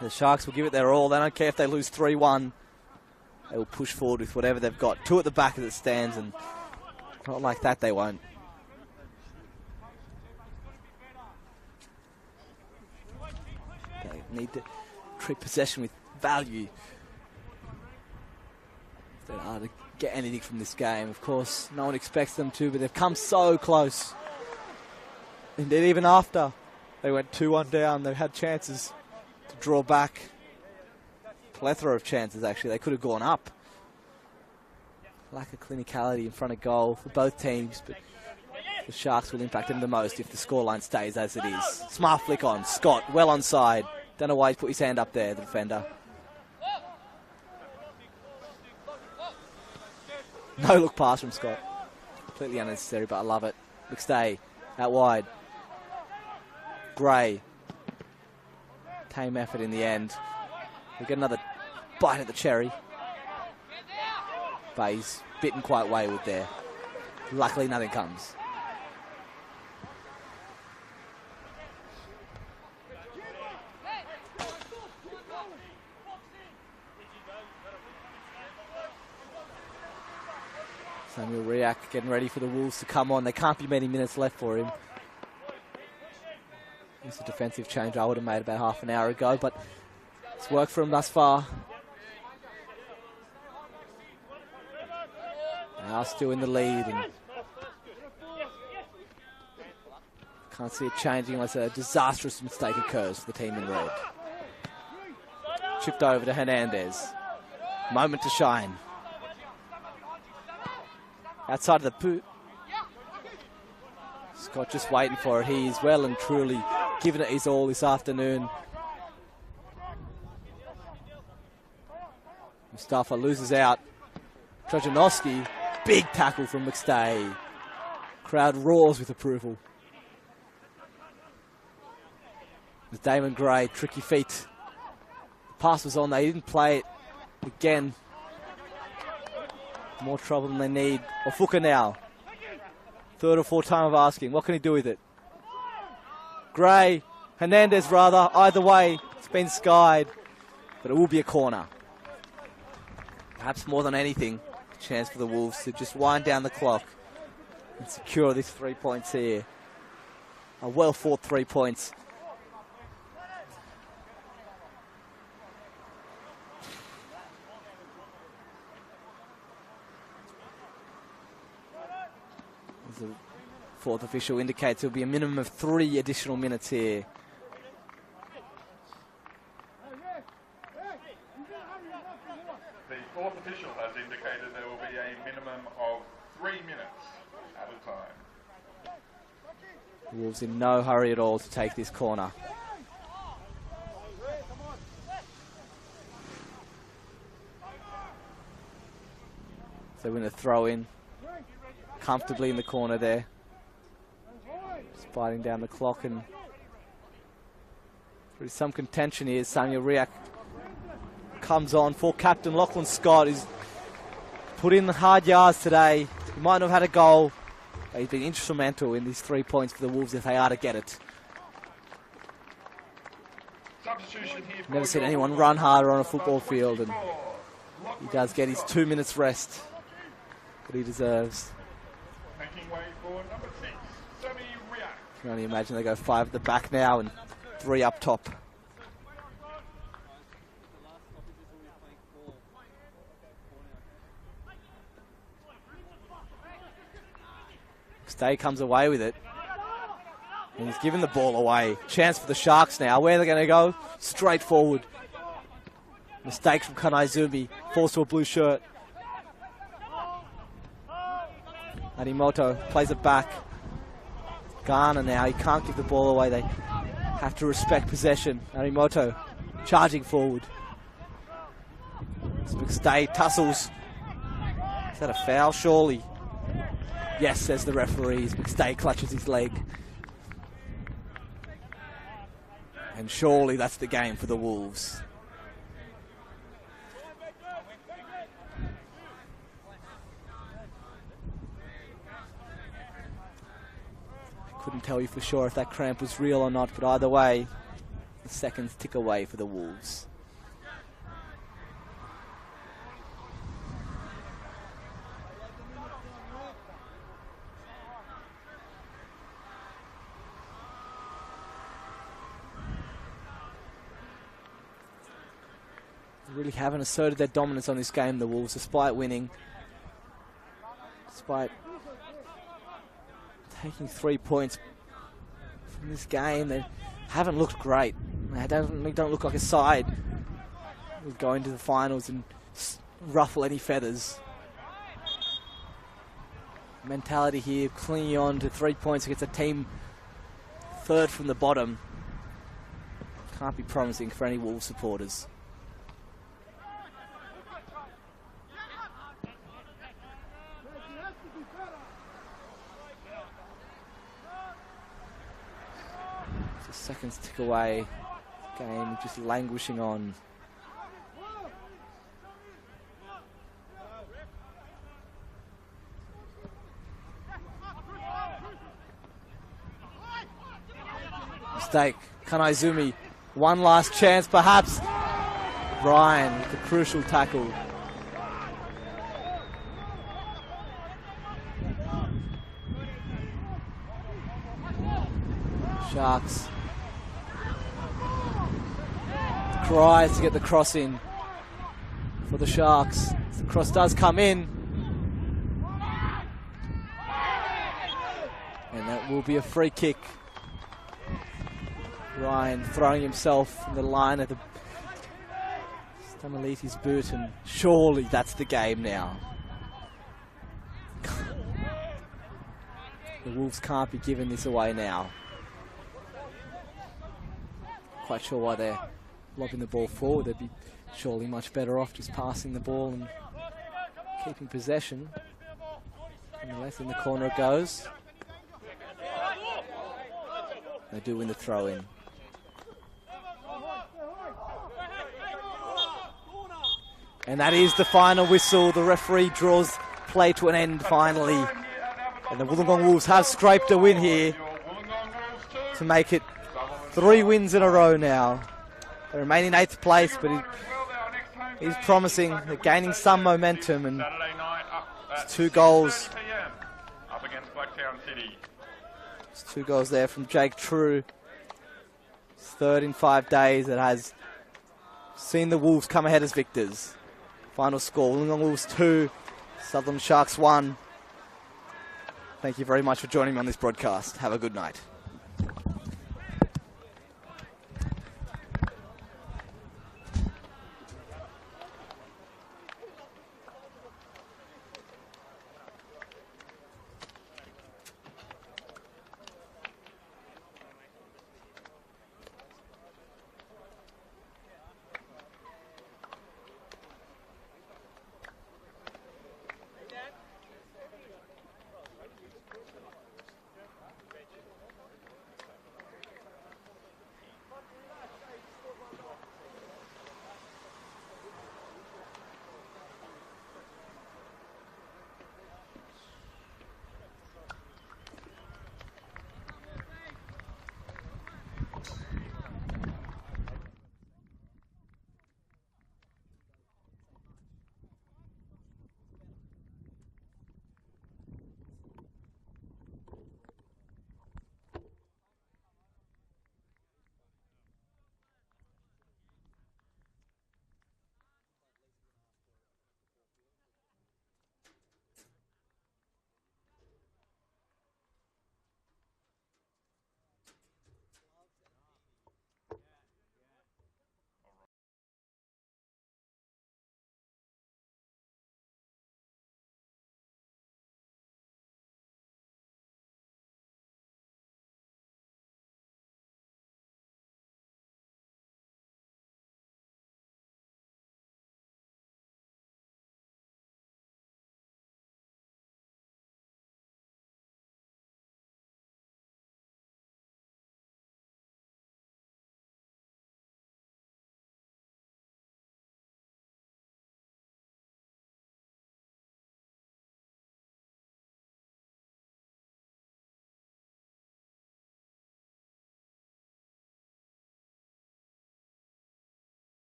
The Sharks will give it their all. They don't care if they lose 3-1. They will push forward with whatever they've got. 2 at the back as it stands, and not like that they won't. They need to treat possession with value if they are to get anything from this game. Of course, no one expects them to, but they've come so close. Indeed, even after they went 2-1 down, they've had chances to draw back. Plethora of chances, actually. They could have gone up. Lack of clinicality in front of goal for both teams, but the Sharks will impact them the most if the scoreline stays as it is. Smart flick on. Scott, well onside. Don't know why he's put his hand up there, the defender. No look pass from Scott. Completely unnecessary, but I love it. McStay, out wide. Gray. Tame effort in the end. We'll get another bite at the cherry. But he's bitten quite wayward there. Luckily, nothing comes. Samuel Riak getting ready for the Wolves to come on. There can't be many minutes left for him. It's a defensive change I would have made about half an hour ago, but it's worked for him thus far. Now still in the lead, and can't see it changing unless a disastrous mistake occurs for the team in red. Chipped over to Hernandez. Moment to shine. Outside of the boot. Scott just waiting for it. He is well and truly giving it his all this afternoon. Mustafa loses out. Trojanowski, big tackle from McStay. Crowd roars with approval. With Damon Gray, tricky feet. The pass was on, they didn't play it again. More trouble than they need. Ofuka now. 3rd or 4th time of asking. What can he do with it? Gray, Hernandez rather. Either way, it's been skied. But it will be a corner. Perhaps more than anything, a chance for the Wolves to just wind down the clock and secure these 3 points here. A well fought 3 points. The 4th official indicates there will be a minimum of 3 additional minutes here. The 4th official has indicated there will be a minimum of 3 minutes at a time. The Wolves in no hurry at all to take this corner. So we're going to throw in comfortably in the corner there. Just biting down the clock, and there's some contention here. Samuel Riak comes on for captain Lachlan Scott, who's put in the hard yards today. He might not have had a goal, but he's been instrumental in these 3 points for the Wolves if they are to get it. Never seen anyone run harder on a football field, and he does get his 2 minutes rest that he deserves. Making way for number 6, Sammy Riak. You can only imagine they go 5 at the back now and 3 up top. Stay comes away with it. And he's given the ball away. Chance for the Sharks now. Where are they going to go? Straight forward. Mistake from Kanaizumi. Falls to a blue shirt. Arimoto plays it back. Garner now. He can't give the ball away. They have to respect possession. Arimoto charging forward. McStay tussles. Is that a foul? Surely. Yes, says the referees. McStay clutches his leg. And surely that's the game for the Wolves. Couldn't tell you for sure if that cramp was real or not, but either way, the seconds tick away for the Wolves. They really haven't asserted their dominance on this game, the Wolves, despite winning. Despite taking 3 points from this game, they haven't looked great. They don't look like a side who'll go into the finals and ruffle any feathers. Mentality here, clinging on to 3 points against a team third from the bottom. Can't be promising for any Wolves supporters. Seconds tick away. Game just languishing on. Mistake. Kanaizumi. One last chance perhaps. Ryan with the crucial tackle. Sharks. Tries to get the cross in for the Sharks. The cross does come in. And that will be a free kick. Ryan throwing himself in the line of the Stamaliti's boot, and surely that's the game now. The Wolves can't be giving this away now. Quite sure why they're lobbing the ball forward. They'd be surely much better off just passing the ball and keeping possession. Nonetheless, in the corner it goes. They do win the throw-in. And that is the final whistle. The referee draws play to an end finally. And the Wollongong Wolves have scraped a win here to make it 3 wins in a row now. They remain in 8th place, but he's promising. They're gaining some momentum, and it's 2 goals. It's 2 goals there from Jake True. It's 3rd in 5 days that has seen the Wolves come ahead as victors. Final score, Wollongong Wolves 2, Sutherland Sharks 1. Thank you very much for joining me on this broadcast. Have a good night.